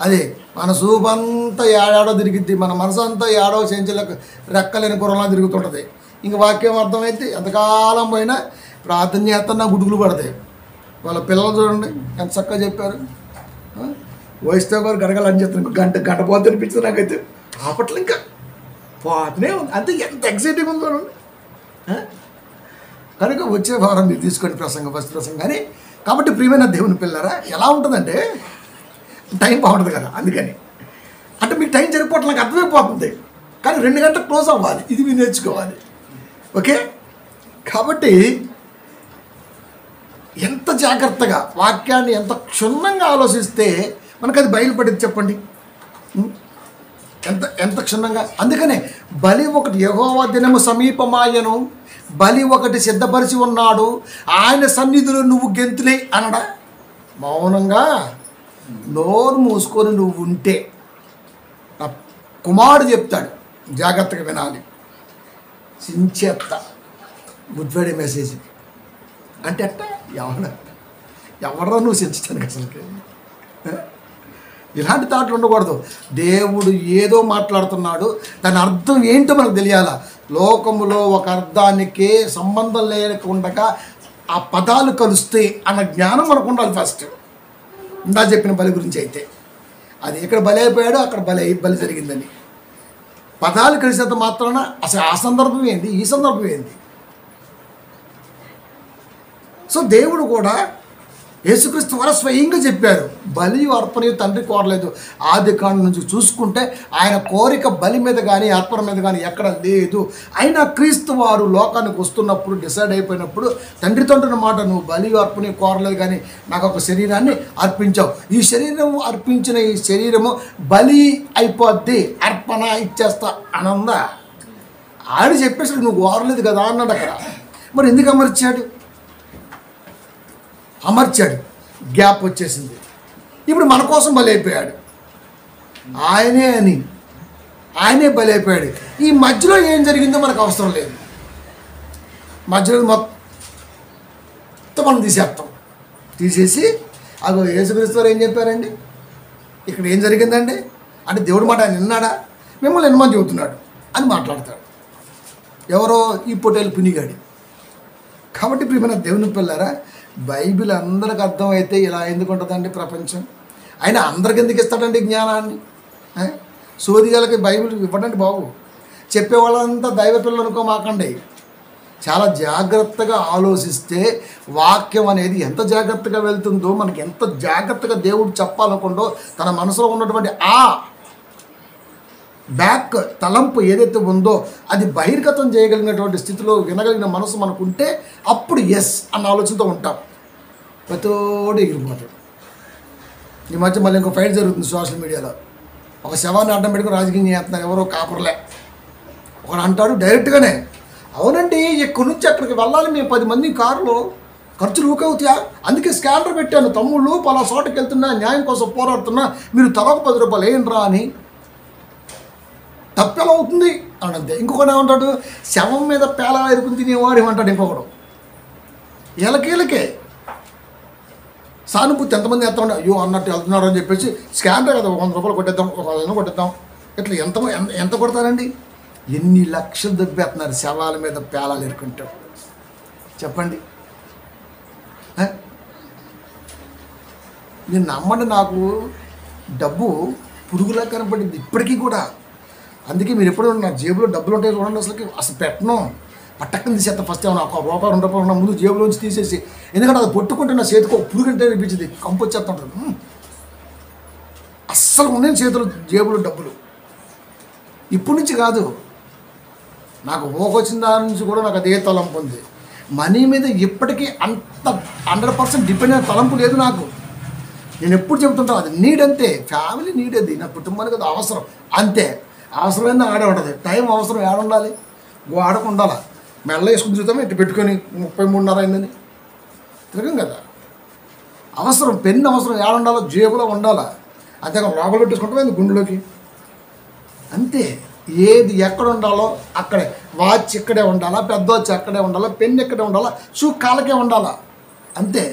S1: అది మన సూపంతా ఏడాడో తిరిగిద్ది, మన మనసు అంతా ఏడో చెంచలకు రెక్కలేని గుర్రంలా తిరుగుతుంటుంది. ఇంక వాక్యం అర్థమైతే ఎంతకాలం పోయినా ప్రార్థన చేస్తున్నా గుడుగులు పడతాయి. వాళ్ళ పిల్లలు చూడండి ఎంత చక్కగా చెప్పారు. వయసుతో గారు గడగలని చెప్తాను, గంట పోతే అనిపించింది నాకైతే. ఆపట్లు ఇంకా పోతూనే ఉంది, అంతే. ఎంత ఎక్సైటింగ్ ఉందో కనుక వచ్చే వారం మీరు తీసుకోండి ఫస్ట్ ప్రసంగం. కానీ కాబట్టి ప్రియమైన దేవుని పిల్లరా, ఎలా ఉంటుందంటే టైం బాగుంటుంది కదా, అందుకని అంటే మీకు టైం సరిపోవట్లేదు, నాకు అర్థమైపోతుంది. కానీ 2 గంటలు క్లోజ్ అవ్వాలి, ఇది మీరు నేర్చుకోవాలి. ఓకే, కాబట్టి ఎంత జాగ్రత్తగా వాక్యాన్ని ఎంత క్షుణ్ణంగా ఆలోచిస్తే మనకు అది బయలుపడింది చెప్పండి. ఎంత క్షుణ్ణంగా. అందుకనే బలి ఒకటి, యెహోవా దినము సమీపమాయెను, బలి ఒకటి సిద్ధపరిచి ఉన్నాడు, ఆయన సన్నిధిలో నువ్వు గెంతులే అనడా. మౌనంగా నోరు మూసుకొని నువ్వు ఉంటే నా కుమారుడు చెప్తాడు, జాగ్రత్తగా వినాలి. సించేత్త గుడ్వేడే మెసేజ్ అంటే అట్ట ఎవడరా నువ్వు సించడానికి అసలుకి ఇలాంటి థాట్లు ఉండకూడదు. దేవుడు ఏదో మాట్లాడుతున్నాడు, దాని అర్థం ఏంటో మనకు తెలియాలా. లోకములో ఒక అర్థానికే సంబంధం లేకుండా ఆ పదాలు కలుస్తాయి అన్న జ్ఞానం మనకు ఉండాలి ఫస్ట్. ఇందా చెప్పిన బలి గురించి అయితే అది ఇక్కడ బలి అయిపోయాడు, అక్కడ బలి జరిగిందని పదాలు కలిసినంత మాత్రాన అసలు ఆ సందర్భం ఏంది, ఈ సందర్భం ఏంది. సో దేవుడు కూడా యేసుక్రీస్తు ద్వారా స్వయంగా చెప్పారు, బలి అర్పణ తండ్రి కోరలేదు. ఆది కాండం నుంచి చూసుకుంటే ఆయన కోరిక బలి మీద కానీ అర్పణ మీద కానీ ఎక్కడ లేదు. అయినా క్రీస్తు వారు లోకానికి వస్తున్నప్పుడు డిసైడ్ అయిపోయినప్పుడు తండ్రి మాట, నువ్వు బలి అర్పణ కోరలేదు కానీ నాకు ఒక శరీరాన్ని అర్పించావు, ఈ శరీరం అర్పించిన ఈ శరీరము బలి అయిపోద్ది, అర్పణ ఇచ్చేస్తా అనందా. ఆడు చెప్పేసి నువ్వు కోరలేదు కదా అన్నాడు అక్కడ. మరి ఎందుకు అమర్చాడు, గ్యాప్ వచ్చేసింది. ఇప్పుడు మన కోసం బలి అయిపోయాడు, ఆయనే బలి అయిపోయాడు. ఈ మధ్యలో ఏం జరిగిందో మనకు అవసరం లేదు. మధ్యలో మొత్తం మనం తీసేసి అగో యేసుక్రీస్తు వారు ఏం చెప్పారండి, ఇక్కడ ఏం జరిగిందండి అంటే దేవుడి మాట ఆయన విన్నాడా, మిమ్మల్ని ఎన్నమని చెబుతున్నాడు అని మాట్లాడతాడు. ఎవరో ఈ పొట్టేలు పునిగాడి. కాబట్టి ప్రియమైన దేవుని పిల్లారా, బైబిల్ అందరికి అర్థమైతే ఇలా ఎందుకు ఉంటుందండి ప్రపంచం. అయినా అందరికి ఎందుకు ఇస్తాడండి జ్ఞానాన్ని? సోదిగాలకి బైబిల్ ఇవ్వడండి బాబు. చెప్పేవాళ్ళంతా దైవ పిల్లలు అనుకోమాకండి. చాలా జాగ్రత్తగా ఆలోచిస్తే వాక్యం అనేది ఎంత జాగ్రత్తగా వెళ్తుందో, మనకి ఎంత జాగ్రత్తగా దేవుడు చెప్పాలనుకుంటో, తన మనసులో ఉన్నటువంటి ఆ బ్యాక్ తలంపు ఏదైతే ఉందో అది బహిర్గతం చేయగలిగినటువంటి స్థితిలో వినగలిగిన మనసు మనకుంటే అప్పుడు ఎస్ అన్న ఆలోచనతో ఉంటాం. ప్రతోడు ఎగిరిపోతాడు. ఈ మధ్య మళ్ళీ ఇంకో ఫైట్ జరుగుతుంది సోషల్ మీడియాలో. ఒక శవాన్ని అడ్డం పెట్టుకుని రాజకీయం చేస్తున్నారు ఎవరో కాపురలే. ఒకడు అంటాడు డైరెక్ట్గానే, అవునండి ఇక్కడి నుంచి అక్కడికి వెళ్ళాలి మేము 10 మంది కారులో, ఖర్చులు ఊకవుతాయా, అందుకే స్కానర్ పెట్టాను, తమ్ముళ్ళు పలా చోటకి వెళ్తున్నా, న్యాయం కోసం పోరాడుతున్నా, మీరు తలకు 10 రూపాయలు ఏంట్రా అని. తప్పెలా అవుతుంది అని అంతే. ఇంకొకటి ఏమంటాడు, శవం మీద పేలాలు ఎరుకుని తినేవాడు ఏమంటాడు ఇంకొకడు. వీళ్ళకే సానుభూతి ఎంతమంది వేస్తామంటే అయ్యో అన్నట్టు వెళ్తున్నాడు అని చెప్పేసి స్కానర్ కదా 100 రూపాయలు కొట్టేద్దాం, 100 కొట్టేద్దాం, ఇట్లా ఎంత కొడతారండి. ఎన్ని లక్షలు దొబ్బేస్తున్నారు శవాల మీద పేలాలు ఎరుకుంటాం. చెప్పండి. నేను నమ్మండి, నాకు డబ్బు పురుగులా కనపడింది ఇప్పటికీ కూడా. అందుకే మీరు ఎప్పుడు నా జేబులో డబ్బులు ఉంటాయి చూడండి, అసలు పెట్టను, పట్టక్కని తీసేస్తా. ఫస్ట్ ఏమన్నా ఒక రూపాయి 2 రూపాయలు ఉన్న ముందు జేబులోంచి తీసేసి, ఎందుకంటే అది పట్టుకుంటే నా చేతికి ఒక పురుగు అంటే అనిపించింది, కంపు వచ్చేస్తుంటుంది. అస్సలు ఉన్నాయి చేతులు జేబులో డబ్బులు. ఇప్పటి నుంచి కాదు, నాకు ఊహొచ్చిన దాని నుంచి కూడా నాకు అదే తలంపు ఉంది. మనీ మీద ఇప్పటికీ అంత 100% డిపెండ్ అయిన తలంపు లేదు నాకు. నేను ఎప్పుడు చెబుతుంటాను, అది నీడ్ అంతే, ఫ్యామిలీ నీడ్, అది నా కుటుంబానికి అది అవసరం అంతే. అవసరమైంది ఆడే ఉంటుంది, టైం అవసరం ఏడ ఉండాలి, ఆడకు ఉండాలా. మెల్ల వేసుకుని తిరుగుతాము, ఇటు పెట్టుకొని 33:30 అయిందని తిరగం కదా. అవసరం పెన్ను అవసరం ఏడ ఉండాలో, జేబులో ఉండాలా, అంతేగా లోపల పెట్టేసుకుంటాం గుండెలోకి అంతే. ఏది ఎక్కడ ఉండాలో అక్కడే, వాచ్ ఇక్కడే ఉండాలా, పెద్ద వాచ్ అక్కడే ఉండాలా, పెన్ ఇక్కడే ఉండాలా, షూ కాళ్ళకే ఉండాలా అంతే.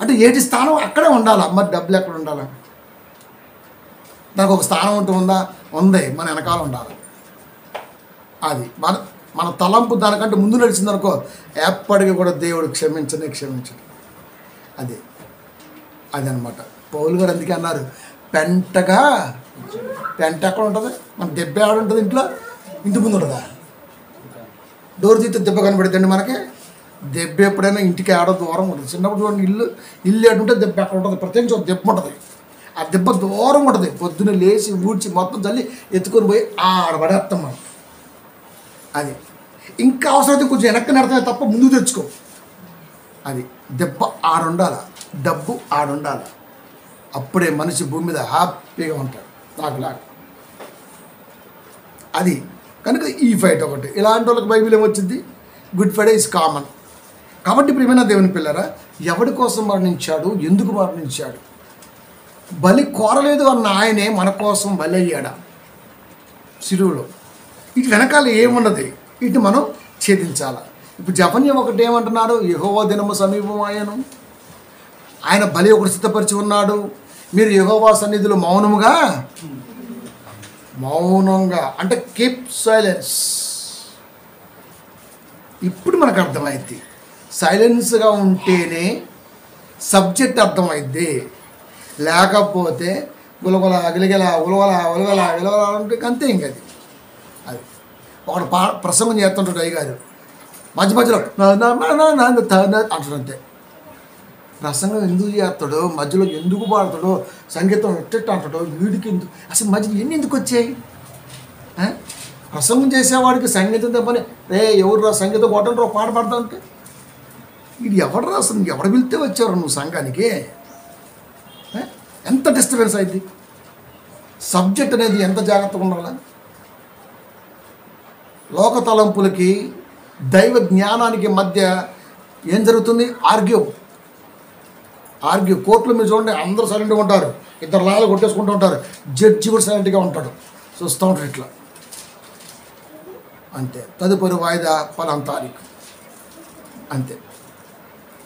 S1: అంటే ఏటి స్థానం అక్కడే ఉండాలా. మరి డబ్బులు ఎక్కడ ఉండాలా? దానికి ఒక స్థానం ఉంటూ ఉందా? ఉంది, మన వెనకాల ఉండాలి. అది మన తలంపు దానికంటే ముందు నడిచిందనుకో, ఎప్పటికీ కూడా దేవుడు క్షమించనే క్షమించడు. అదనమాట. పౌలు గారు అందుకే అన్నారు, పెంట ఎక్కడ ఉంటుంది, మన దెబ్బ ఆడ ఉంటుంది, ఇంటి ముందు ఉంటుందా? డోర్ తీస్తే దెబ్బ కనబడుతుంది మనకి. దెబ్బ ఎప్పుడైనా ఇంటికి ఆడ దూరం ఉంటుంది. చిన్నప్పుడు చూడండి, ఇల్లు ఎటుంటే దెబ్బ ఎక్కడ ఉంటుంది, ప్రత్యేకించి ఒక దెబ్బ ఉంటుంది. ఆ దెబ్బ దూరం ఉంటుంది. పొద్దున్న లేచి ఊడ్చి మొత్తం చల్లి ఎత్తుకొని పోయి ఆడ పడేస్తాం మనం. అది ఇంకా అవసరమైతే కొంచెం వెనక్కి నడతాయి తప్ప ముందు తెచ్చుకో. అది దెబ్బ ఆడుండాల, డబ్బు ఆడుండాలి. అప్పుడే మనిషి భూమి మీద హ్యాపీగా ఉంటాడు, నాకులాగా. అది కనుక ఈ ఫైట్ ఒకటి. ఇలాంటి వాళ్ళకి బైబిల్ ఏమొచ్చింది, గుడ్ ఫ్రైడే ఈజ్ కామన్. కాబట్టి ప్రియమైన దేవుని పిల్లరా, ఎవడి కోసం మరణించాడు, ఎందుకు మరణించాడు? బలి కోరలేదు అన్న ఆయనే మన కోసం బలి అయ్యాడా శిలువలో? ఇటు వెనకాల ఏమున్నది, ఇటు మనం ఛేదించాల. ఇప్పుడు జపన్యం ఒకటి ఏమంటున్నాడు, యెహోవా దినము సమీపమాయను, ఆయన బలి ఒకటి సిద్ధపరిచి ఉన్నాడు, మీరు యెహోవా సన్నిధిలో మౌనంగా అంటే కీప్ సైలెన్స్. ఇప్పుడు మనకు అర్థమైంది, సైలెన్స్గా ఉంటేనే సబ్జెక్ట్ అర్థమైద్ది. లేకపోతే గులగుల గిలగిల ఉలగల అంటే అంతే. ఇంక అది ఒకడు ప్రసంగం చేస్తుంటాడు అయ్యగారు, మధ్య మధ్యలో అంటాడు. అంతే. ప్రసంగం ఎందుకు చేస్తాడో, మధ్యలో ఎందుకు పాడతాడో, సంగీతం ఎట్టెట్టు అంటాడో, వీడికి ఎందుకు అసలు మధ్యలో ఎందుకు వచ్చాయి? ప్రసంగం చేసేవాడికి సంగీతం తెప్పని, ఎవరు రా సంగీతం కొట్టండి, పాట పాడతా అంటే ఇది ఎవరు రా, అసలు ఎవరు పిలితే వచ్చారు నువ్వు సంఘానికి? ఎంత డిస్టర్బెన్స్ అయింది. సబ్జెక్ట్ అనేది ఎంత జాగ్రత్తగా ఉండాలి. లోక తలంపులకి దైవ జ్ఞానానికి మధ్య ఏం జరుగుతుంది? ఆర్గ్యూ. కోర్టులో మీరు చూడండి, అందరూ సైలెంట్గా ఉంటారు, ఇద్దరు లాయర్లు కొట్టేసుకుంటూ ఉంటారు, జడ్జి కూడా సైలెంట్గా ఉంటాడు, చూస్తూ ఉంటాడు ఇట్లా అంతే. తదుపరి వాయిదా పలానా తారీఖు అంతే.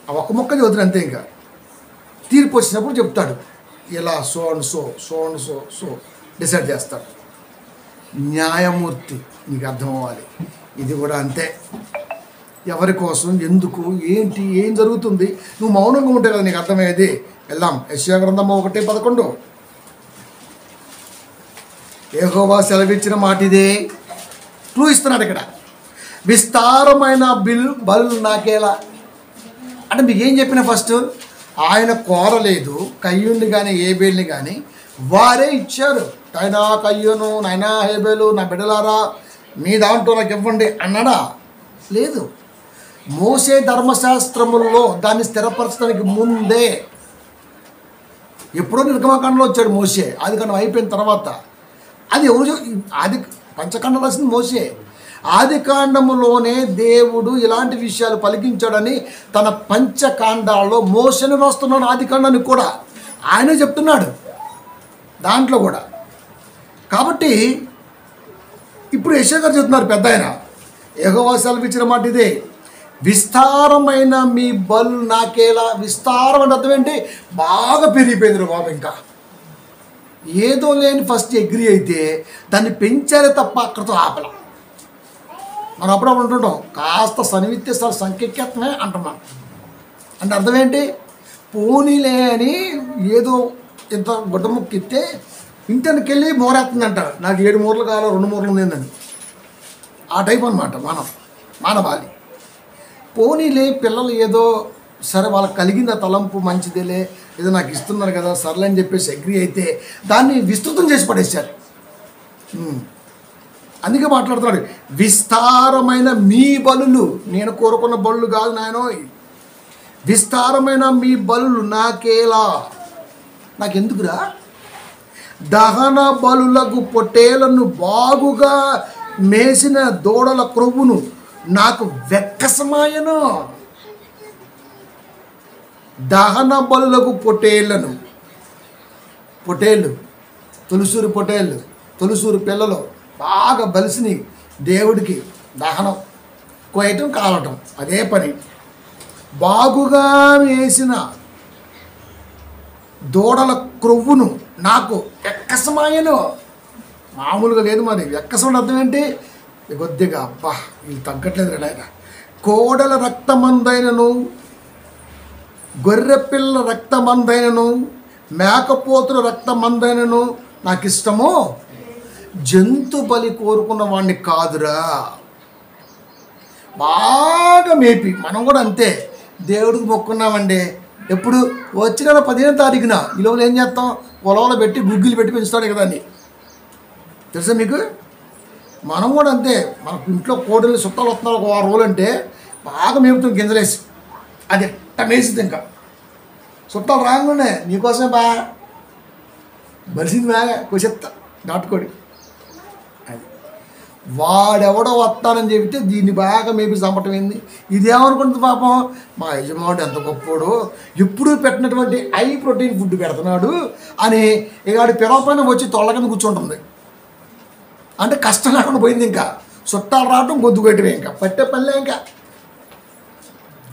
S1: ఆ ఒక్క మొక్క చదువుతాడు అంతే. ఇంకా తీర్పు వచ్చినప్పుడు చెప్తాడు, ఇలా సో డిసైడ్ చేస్తాడు న్యాయమూర్తి. నీకు అర్థం అవ్వాలి, ఇది కూడా అంతే. ఎవరి కోసం, ఎందుకు, ఏంటి, ఏం జరుగుతుంది, నువ్వు మౌనంగా ఉంటే కదా నీకు అర్థమయ్యేది. వెళ్దాం, యెషయా గ్రంథం 1:11. యెహోవా సెలవిచ్చిన మాట ఇదే. క్లూ ఇస్తున్నాడు ఇక్కడ, విస్తారమైన బలు నాకేలా అంటే మీకు ఏం చెప్పిన ఫస్ట్, ఆయన కోరలేదు కయ్యూని కానీ హేబేల్ని కానీ, వారే ఇచ్చారు. నైనా కయ్యూను, నైనా హేబేలు, నా బిడ్డలారా మీ దాంట్లో నాకు ఇవ్వండి అన్నాడా? లేదు. మోసే ధర్మశాస్త్రములలో దాన్ని స్థిరపరచడానికి ముందే, ఎప్పుడో నిర్గమకాండలో వచ్చాడు మోసే, ఆదికాండం అయిపోయిన తర్వాత. అది ఎవరు, ఆది పంచకాండం రాసింది మోసే. ఆదికాండములోనే దేవుడు ఇలాంటి విషయాలు పలికించాడని తన పంచకాండాల్లో మోసని రాస్తున్నాడు. ఆదికాండానికి కూడా ఆయనే చెప్తున్నాడు దాంట్లో కూడా. కాబట్టి ఇప్పుడు యెషయా గారు చెప్తున్నారు, పెద్ద ఆయన, యెహోవా సెలవిచ్చిన మాట ఇదే, విస్తారమైన మీ బలు నాకేలా. విస్తారం అంటే అర్థం ఏంటి? బాగా పెరిగిపోయింది బాబు. ఇంకా ఏదో లేని ఫస్ట్ అగ్రి అయితే దాన్ని పెంచారే తప్ప అక్కడితో ఆపల. మనం అప్పుడప్పుడు అంటుంటాం కాస్త సన్నిహితే సార్ సంఖ్యత్వమే అంటున్నాం. అంటే అర్థం ఏంటి? పోనీలే అని ఏదో ఇంత గుడ్డ ముక్కిస్తే ఇంటికి వెళ్ళి మోరేస్తుందంటారు. నాకు 7 మూరలు కావాలో 2 మూరలు ఉందని. ఆ టైప్ అనమాట మానవాళి. పోనీలే పిల్లలు ఏదో సరే వాళ్ళకి కలిగిన తలంపు మంచిదేలే, ఏదో నాకు ఇస్తున్నారు కదా సర్లే అని చెప్పేసి అగ్రి అయితే దాన్ని విస్తృతం చేసి పడేశారు. అందుకే మాట్లాడుతున్నాడు, విస్తారమైన మీ బలులు, నేను కోరుకున్న బలులు కాదు నాయనోయ్, విస్తారమైన మీ బలులు నాకేలా, నాకెందుకురా? దహన బలులకు పొట్టేలను బాగుగా మేసిన దూడల క్రొవ్వును నాకు వెక్కసమాయను. దహన బలులకు పొట్టేళ్లను, పొట్టేళ్ళు తొలిసూరు పొట్టేళ్ళు, తొలిసూరు పిల్లలు బాగా బలిసిని దేవుడికి దహనం కోయటం కావటం అదే పని. బాగుగా వేసిన దూడల క్రొవ్వును నాకు వెక్కసమాయను. మామూలుగా లేదు మరి. వెక్కసం అర్థం ఏంటి? కొద్దిగా అబ్బా ఇది తగ్గట్లేదు కదా ఆయన. కోడల రక్తమందైనను, గొర్రెపిల్ల రక్తమందైనను, మేకపోతుల రక్తమందైనను నాకు ఇష్టము, జంతు బలి కోరుకున్న వాడిని కాదురా. బాగా మేపి మనం కూడా అంతే దేవుడికి మొక్కున్నామండి. ఎప్పుడు వచ్చిన 15వ తారీఖున ఈ లోపల ఏం చేస్తాం? పొలంలో పెట్టి గుగ్గిలు పెట్టి పెంచుతాడు కదా అని తెలుసా మీకు? మనం కూడా అంతే. మనకు ఇంట్లో కోడలు చుట్టాలు వస్తున్నారు ఒక 6 రోజులు అంటే బాగా మేపుతాం గింజలేసి. అది ఎట్ట మేసింది. ఇంకా చుట్టాలు రాగానే నీకోసమే బా బలిసింది బాగా కొసెత్తా నాటుకోడి. అది వాడెవడో వస్తానని చెబితే దీన్ని బాగా మేపి చంపటం ఏంది? ఇదేమనుకుంటుంది పాపం, మా యజమానుడు ఎంత గొప్పోడు, ఎప్పుడూ పెట్టినటువంటి హై ప్రోటీన్ ఫుడ్ పెడుతున్నాడు అని ఇక ఆడి పిలవపైన వచ్చి తొళ్ళ కింద కూర్చుంటుంది. అంటే కష్టం లేకుండా పోయింది. ఇంకా చుట్టాలు రావటం గొద్దు కొట్టమే, ఇంకా పట్టే పనిలే. ఇంకా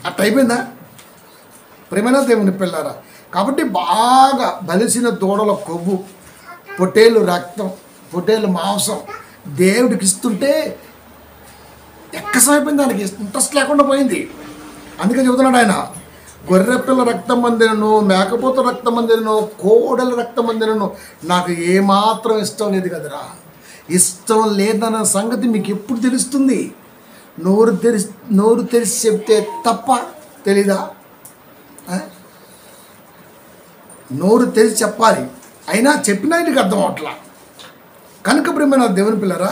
S1: అట్ట అయిపోయిందా ప్రేమైన దేవుని పిల్లారా? కాబట్టి బాగా బలిసిన దూడల కొవ్వు, పొట్టేలు రక్తం, పొట్టేలు మాంసం దేవుడికి ఇస్తుంటే ఎక్కసమైపోయింది. దానికి ఇంట్రెస్ట్ లేకుండా పోయింది. అందుకే చెబుతున్నాడు ఆయన, గొర్రెపిల్ల రక్తం మందిరను, మేకపోత రక్తం మందిరను, కోడల రక్తం మందిరను నాకు ఏమాత్రం ఇష్టం లేదు కదరా. ఇష్టం లేదన్న సంగతి మీకు ఎప్పుడు తెలుస్తుంది? నోరు తెరిచి చెప్తే తప్ప తెలీదా? నోరు తెరిచి చెప్పాలి, అయినా చెప్పినా ఇంటికి అర్థం అవట్లా. కనుక ప్రియమైన దేవుని పిల్లరా,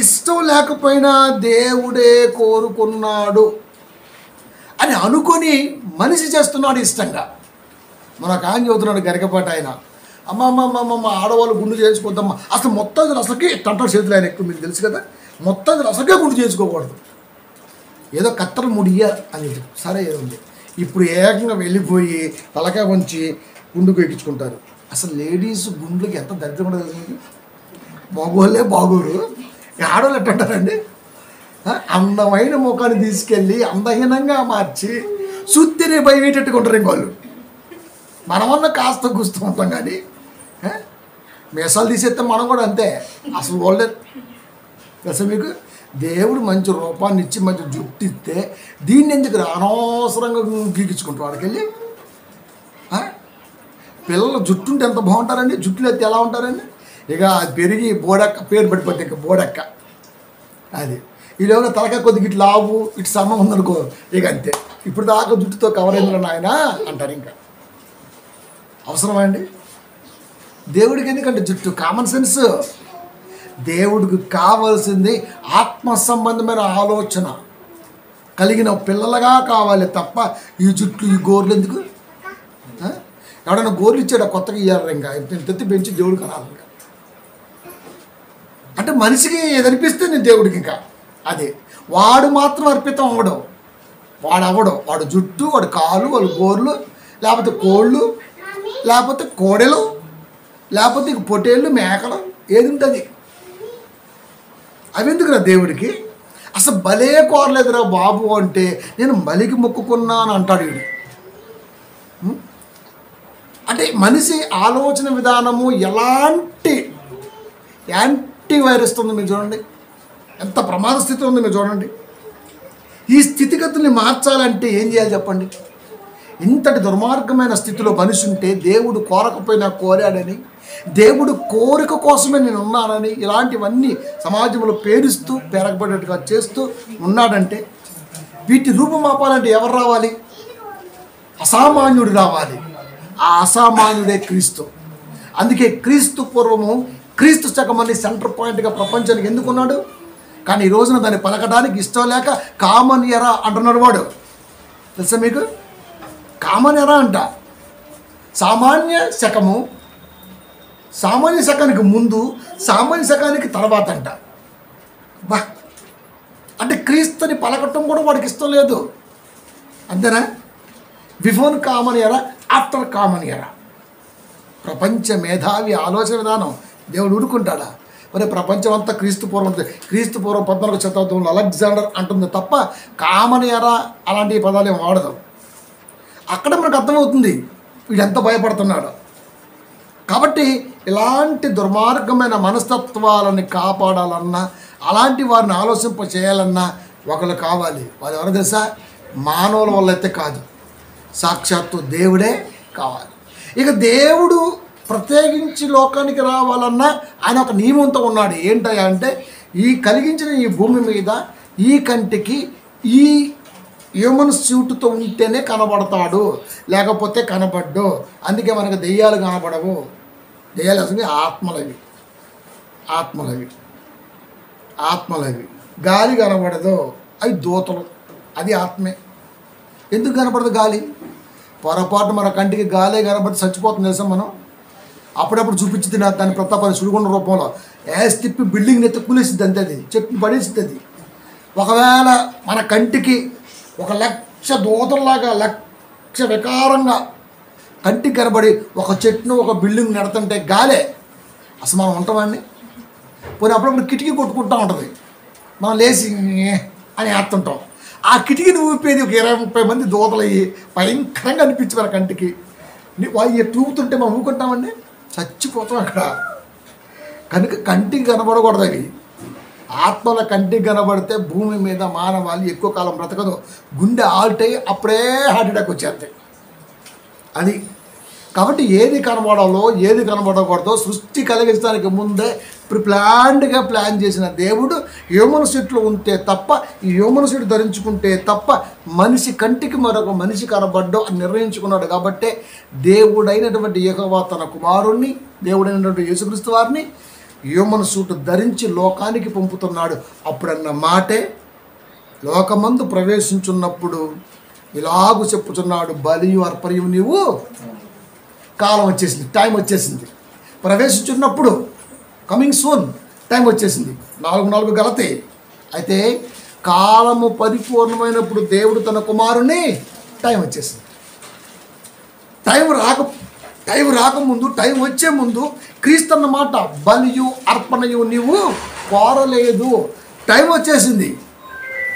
S1: ఇష్టం లేకపోయినా దేవుడే కోరుకున్నాడు అని అనుకొని మనిషి చేస్తున్నాడు ఇష్టంగా. మనకు ఆయన చదువుతున్నాడు గరికపాటి ఆయన, అమ్మ ఆడవాళ్ళు గుండు చేసుకోవద్దమ్మా, అసలు మొత్తం అసలుకి తంటాడు చేతులు ఆయన ఎక్కువ, మీకు తెలుసు కదా. మొత్తం అసలుకే గుండు చేసుకోకూడదు, ఏదో కత్తెర ముడియా అని సరే ఏదో ఉంది. ఇప్పుడు ఏకంగా వెళ్ళిపోయి తలకాయ వంచి గుండు ఎక్కించుకుంటారు. అసలు లేడీస్ గుండ్లకి ఎంత దరిద్రం ఉండదు తెలుసు. మగవాళ్ళే బాగోరు, ఆడవాళ్ళు ఎట్టంటారండి? అందమైన ముఖాన్ని తీసుకెళ్ళి అందహీనంగా మార్చి సుత్తిని భయమేటట్టుగా ఉంటారు ఇంకోళ్ళు. మనమన్నా కాస్త గుస్తూ ఉంటాం కానీ మీసాలు తీసేస్తే మనం కూడా అంతే. అసలు వాళ్ళే తెలుసా మీకు? దేవుడు మంచి రూపాన్ని ఇచ్చి మంచి జుట్టు ఇస్తే దీన్ని ఎందుకు అనవసరంగా గీకించుకుంటారు వాడికెళ్ళి. పిల్లలు జుట్టు ఉంటే ఎంత బాగుంటారండి, జుట్టులు ఎత్తి ఎలా ఉంటారండి. ఇక అది పెరిగి బోడక్క పేరు పడిపోతే ఇక బోడక్క. అది వీళ్ళేమైనా తలకాయ కొద్దిగా ఇటు లావు ఇటు సమం ఉందనుకో, ఇక అంతే. ఇప్పుడు దాకా జుట్టుతో కవర్ అయిందిరా నాయన అంటారు. ఇంకా అవసరమా అండి దేవుడికి? ఎందుకంటే జుట్టు కామన్ సెన్స్. దేవుడికి కావాల్సింది ఆత్మ సంబంధమైన ఆలోచన కలిగిన పిల్లలుగా కావాలి తప్ప ఈ జుట్లు ఈ గోర్లు ఎందుకు? ఎవడైనా గోర్లు ఇచ్చాడు కొత్తగా ఇయ్యారు, ఇంకా తెత్తి పెంచి దేవుడికి అనాలి. ఇంకా అంటే మనిషికి ఏదనిపిస్తే నేను దేవుడికి ఇంకా అదే. వాడు మాత్రం అర్పితం అవ్వడం, వాడు జుట్టు, వాడు కాలు, వాడు గోర్లు, లేకపోతే కోళ్ళు, లేకపోతే కోడెలు, లేకపోతే ఇక పొట్టేళ్ళు, మేకలు, ఏది ఉంటుంది అవి ఎందుకురా దేవుడికి? అసలు బలే కోరలేదురా బాబు అంటే నేను బలికి మొక్కుకున్నాను అంటాడు వీడు. అంటే మనిషి ఆలోచన విధానము ఎలాంటి యాంటీ వైరస్ ఉందో మీరు చూడండి. ఎంత ప్రమాద స్థితి ఉంది మీరు చూడండి. ఈ స్థితిగతుల్ని మార్చాలంటే ఏం చేయాలి చెప్పండి? ఇంతటి దుర్మార్గమైన స్థితిలో మనిషి ఉంటే దేవుడు కోరకపోయినా కోరాడని, దేవుడు కోరిక కోసమే నేను ఉన్నానని, ఇలాంటివన్నీ సమాజంలో పేరుస్తూ పెరగబడేట్టుగా చేస్తూ ఉన్నాడంటే వీటి రూపుమాపాలంటే ఎవరు రావాలి? అసామాన్యుడు రావాలి. ఆ అసామాన్యుడే క్రీస్తు. అందుకే క్రీస్తు పూర్వము క్రీస్తు శకమని సెంటర్ పాయింట్గా ప్రపంచానికి ఎందుకున్నాడు? కానీ ఈ రోజున దాన్ని పలకడానికి ఇష్టం లేక కామన్ ఎరా అంటున్నాడు వాడు. తెలుసా మీకు? కామన్ ఎరా అంట. సామాన్య శకము, సామాన్య శకానికి ముందు, సామాన్య శకానికి తర్వాత అంట. బా, అంటే క్రీస్తుని పలకటం కూడా వాడికి ఇష్టం లేదు. అంతేనా? బిఫోర్ కామన్ ఎరా, ఆఫ్టర్ కామన్ ఎరా. ప్రపంచ మేధావి ఆలోచన విధానం దేవుడు ఊరుకుంటాడా? మరి ప్రపంచం అంతా క్రీస్తు పూర్వం 14వ శతాబ్దంలో అలెగ్జాండర్ అంటుంది తప్ప కామన్ ఎరా అలాంటి పదాలు ఏం వాడదాం. అక్కడ మనకు అర్థమవుతుంది వీడు ఎంత భయపడుతున్నాడు. కాబట్టి ఇలాంటి దుర్మార్గమైన మనస్తత్వాలని కాపాడాలన్నా, అలాంటి వారిని ఆలోచింప చేయాలన్నా ఒకరు కావాలి. వారు ఎవరు తెలుసా? మానవుల వల్ల అయితే కాదు, సాక్షాత్తు దేవుడే కావాలి. ఇక దేవుడు ప్రత్యేకించి లోకానికి రావాలన్నా ఆయన ఒక నియమంతో ఉన్నాడు. ఏంటయ్యా అంటే, ఈ కలిగించిన ఈ భూమి మీద ఈ కంటికి ఈ హ్యూమన్ సూట్తో ఉంటేనే కనబడతాడు, లేకపోతే కనబడ్డు. అందుకే మనకు దెయ్యాలు కనబడవు. దెయ్యాలు అసలు ఆత్మలవి. గాలి కనబడదు, అవి దూతలు, అది ఆత్మే. ఎందుకు కనపడదు గాలి? పొరపాటు మన కంటికి గాలే కనబడి చచ్చిపోతుంది తెలుసా మనం. అప్పుడప్పుడు చూపించింది దాని ప్రతాపాన్ని సుడిగుండ రూపంలో యాస్ తిప్పి బిల్డింగ్ ఎత్తి కూలేసిద్ది అంతే, అది చెట్టు పడేసిద్ది. అది ఒకవేళ మన కంటికి 1,00,000 దూతల్లాగా లక్ష వికారంగా కంటికి కనబడి ఒక చెట్టును ఒక బిల్డింగ్ నడుతుంటే గాలే, అసలు మనం ఉంటామండి. పోనీ అప్పుడప్పుడు కిటికీ కొట్టుకుంటూ ఉంటుంది, మనం లేచి అని వేస్తుంటాం. ఆ కిటికీని ఊపేది ఒక 20-30 మంది దూతలు అయ్యి భయంకరంగా అనిపించి మన కంటికి వాళ్ళు తూపుతుంటే మనం ఊకుంటామండి, చచ్చిపోతాం అక్కడ. కనుక కంటికి కనబడకూడదు అవి. ఆత్మల కంటికి కనబడితే భూమి మీద మానవాళి ఎక్కువ కాలం బ్రతకదు, గుండె ఆల్ట్ అయ్యి అప్పుడే హార్ట్ అటాక్ వచ్చేస్తాయి. అది కాబట్టి ఏది కనబడాలో ఏది కనబడకూడదో సృష్టి కలిగించడానికి ముందే ప్లాన్డ్గా ప్లాన్ చేసిన దేవుడు హ్యూమన్ సీట్లో ఉంటే తప్ప, ఈ హ్యూమన్ సీట్ ధరించుకుంటే తప్ప మనిషి కంటికి మరొక మనిషి కనబడ్డో అని నిర్ణయించుకున్నాడు. కాబట్టే దేవుడైనటువంటి యెహోవా తన కుమారుణ్ణి, దేవుడైనటువంటి యేసుక్రీస్తు వారిని హ్యూమన్ సూట్ ధరించి లోకానికి పంపుతున్నాడు. అప్పుడన్న మాటే లోకమందు ప్రవేశించున్నప్పుడు ఇలాగూ చెప్పుచున్నాడు, బలియు అర్పణయు నీవు. కాలం వచ్చేసింది, టైం వచ్చేసింది. ప్రవేశించున్నప్పుడు కమింగ్ సూన్, టైం వచ్చేసింది. 4:4 గలతీ. అయితే కాలము పరిపూర్ణమైనప్పుడు దేవుడు తన కుమారుని, టైం వచ్చేసింది. టైం రాకముందు, టైం వచ్చే ముందు క్రీస్తు అన్నమాట బలియు అర్పణయు నీవు కోరలేదు. టైం వచ్చేసింది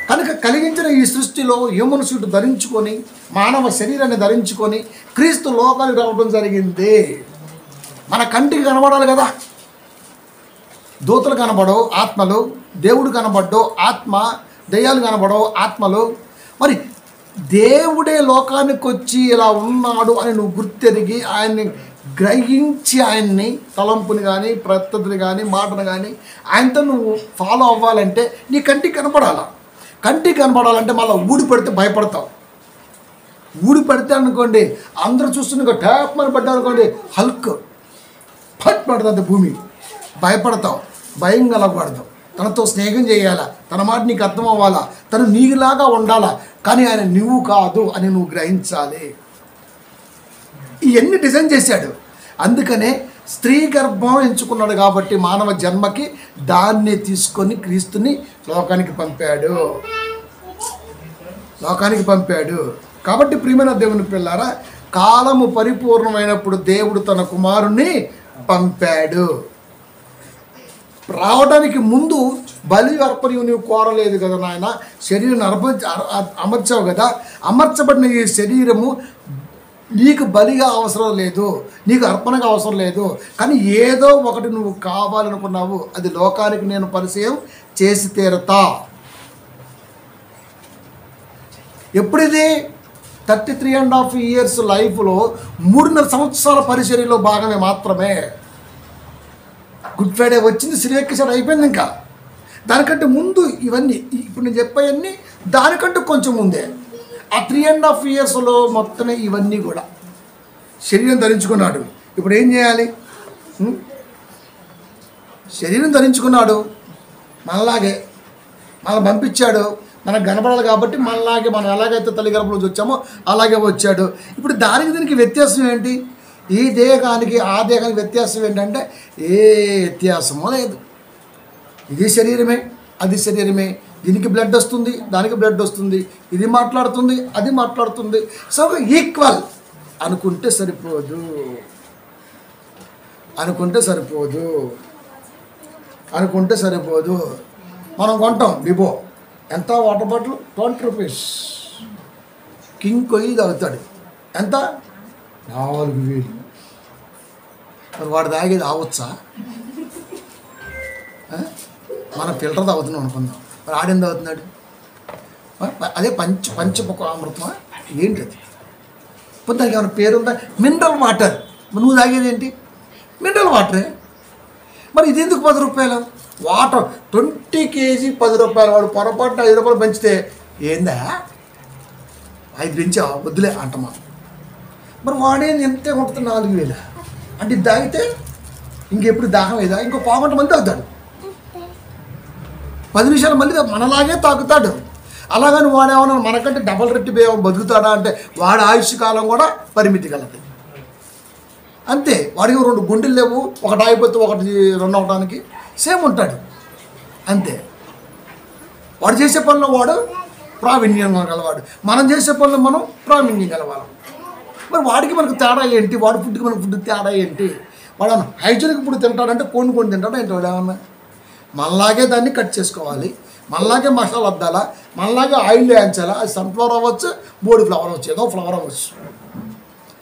S1: కనుక కలిగించిన ఈ సృష్టిలో హ్యూమన్ సూట్ ధరించుకొని, మానవ శరీరాన్ని ధరించుకొని క్రీస్తు లోకానికి రావడం జరిగింది. మన కంటికి కనబడాలి కదా, దూతలు కనబడవు ఆత్మలు, దేవుడు కనబడ్డో ఆత్మ, దెయ్యాలు కనబడవు ఆత్మలు. మరి దేవుడే లోకానికి వచ్చి ఇలా ఉన్నాడు అని నువ్వు గుర్తెరిగి ఆయన్ని గ్రహించి ఆయన్ని తలంపుని కానీ ప్రత్యర్థిని కానీ మాటను కానీ ఆయనతో నువ్వు ఫాలో అవ్వాలంటే నీ కంటికి కనపడాలా. కంటికి కనపడాలంటే మళ్ళీ ఊడి పడితే భయపడతావు. ఊడి పడితే అనుకోండి అందరూ చూస్తున్న ట్యాప్ అని పడ్డా అనుకోండి, హల్క్ ఫట్ పడుతుంది భూమి, భయపడతావు. భయం కలగకూడదు. తనతో స్నేహం చేయాలా, తన మాట నీకు అర్థం అవ్వాలా, తను నీకులాగా ఉండాలా, కానీ ఆయన నువ్వు కాదు అని నువ్వు గ్రహించాలి. ఇవన్నీ డిజైన్ చేశాడు. అందుకనే స్త్రీ గర్భం ఎంచుకున్నాడు కాబట్టి మానవ జన్మకి దాన్ని తీసుకొని క్రీస్తుని లోకానికి పంపాడు. కాబట్టి ప్రియమైన దేవుని పిల్లారా, కాలము పరిపూర్ణమైనప్పుడు దేవుడు తన కుమారుణ్ణి పంపాడు. రావడానికి ముందు బలి అర్పణ నువ్వు కోరలేదు కదా నాయన, శరీరాన్ని అమర్చావు కదా. అమర్చబడిన ఈ శరీరము నీకు బలిగా అవసరం లేదు, నీకు అర్పణగా అవసరం లేదు, కానీ ఏదో ఒకటి నువ్వు కావాలనుకున్నావు, అది లోకానికి నేను పరిచయం చేసి తీరుతా. ఎప్పుడిది 33.5 years లైఫ్లో 3.5 సంవత్సరాల పరిచర్యలో భాగమే మాత్రమే. గుడ్ ఫ్రైడే వచ్చింది, సిరివెక్కేసాడు, అయిపోయింది. ఇంకా దానికంటే ముందు ఇవన్నీ ఇప్పుడు నేను చెప్పేవన్నీ దానికంటే కొంచెం ముందే. ఆ 3.5 yearsలో మొత్తమే ఇవన్నీ కూడా శరీరం ధరించుకున్నాడు. ఇప్పుడు ఏం చేయాలి? శరీరం ధరించుకున్నాడు, మనలాగే మనం పంపించాడు, మనకు కనపడాలి కాబట్టి మనలాగే, మనం ఎలాగైతే తల్లి గర్భం నుంచి వచ్చామో అలాగే వచ్చాడు. ఇప్పుడు దానికి దీనికి వ్యత్యాసం ఏంటి? ఈ దేహానికి ఆ దేహానికి వ్యత్యాసం ఏంటంటే ఏ వ్యత్యాసమో లేదు. ఇది శరీరమే, అది శరీరమే. దీనికి బ్లడ్ వస్తుంది, దానికి బ్లడ్ వస్తుంది, ఇది మాట్లాడుతుంది, అది మాట్లాడుతుంది. సో ఈక్వల్ అనుకుంటే సరిపోదు, అనుకుంటే సరిపోదు. మనం కొంటాం బిబో, ఎంత వాటర్ బాటిల్ 20 rupees. కింగ్ కొయ్యి తాగుతాడు, ఎంత 4,000. మరి వాడు తాగేది ఆవచ్చా? మనం ఫిల్టర్ తాగుతున్నాం అనుకుందాం, మరి ఆడేం తాగుతున్నాడు? అదే పంచముఖ అమృతమా ఏంటి అది? ఇప్పుడు దానికి ఏమైనా పేరుందా? Mineral water. నువ్వు తాగేది ఏంటి? మినరల్ వాటరే. మరి ఇది ఎందుకు 10 రూపాయలు? వాటర్ 20 kg 10 రూపాయలు. వాడు పొరపాటున 5 రూపాయలు పెంచితే ఏందా 5 పెంచా వద్దులే అంటమా. మరి వాడేది ఎంతే ఉంటుంది 4,000. అంటే ఇది తాగితే ఇంకెప్పుడు దాహం ఏదా? ఇంకో పావుగంట మంది తాగుతాడు, 10 నిమిషాలు మళ్ళీ మనలాగే తాగుతాడు. అలాగని వాడేమన్నా మనకంటే డబల్ రెట్టి బతుకుతాడా అంటే వాడి ఆయుష్ కాలం కూడా పరిమితి కలదు. అంతే. వాడికి 2 గుండెలు లేవు, ఒకటి ఆగిపోతే ఒకటి రన్ అవడానికి సేమ్ ఉంటాడు అంతే. వాడు చేసే పనిలో వాడు ప్రావీణ్యం గలవాడు, మనం చేసే పనిలో మనం ప్రావీణ్యం గలవాళ్ళం. మరి వాడికి మనకు తేడా ఏంటి? వాడి ఫుడ్కి మనకు ఫుడ్ తేడా ఏంటి? వాడు హైజీనిక్ ఫుడ్ తింటాడంటే కొన్ని తింటాడు ఏంటి? వాడు ఏమన్నా మనలాగే దాన్ని కట్ చేసుకోవాలి, మనలాగే మసాలా అద్దాలా, మనలాగే ఆయిల్ వేయించాలా. అది సన్ఫ్లవర్ అవ్వచ్చు, బోడి ఫ్లవర్ అవ్వచ్చు, ఏదో ఫ్లవర్ అవ్వచ్చు.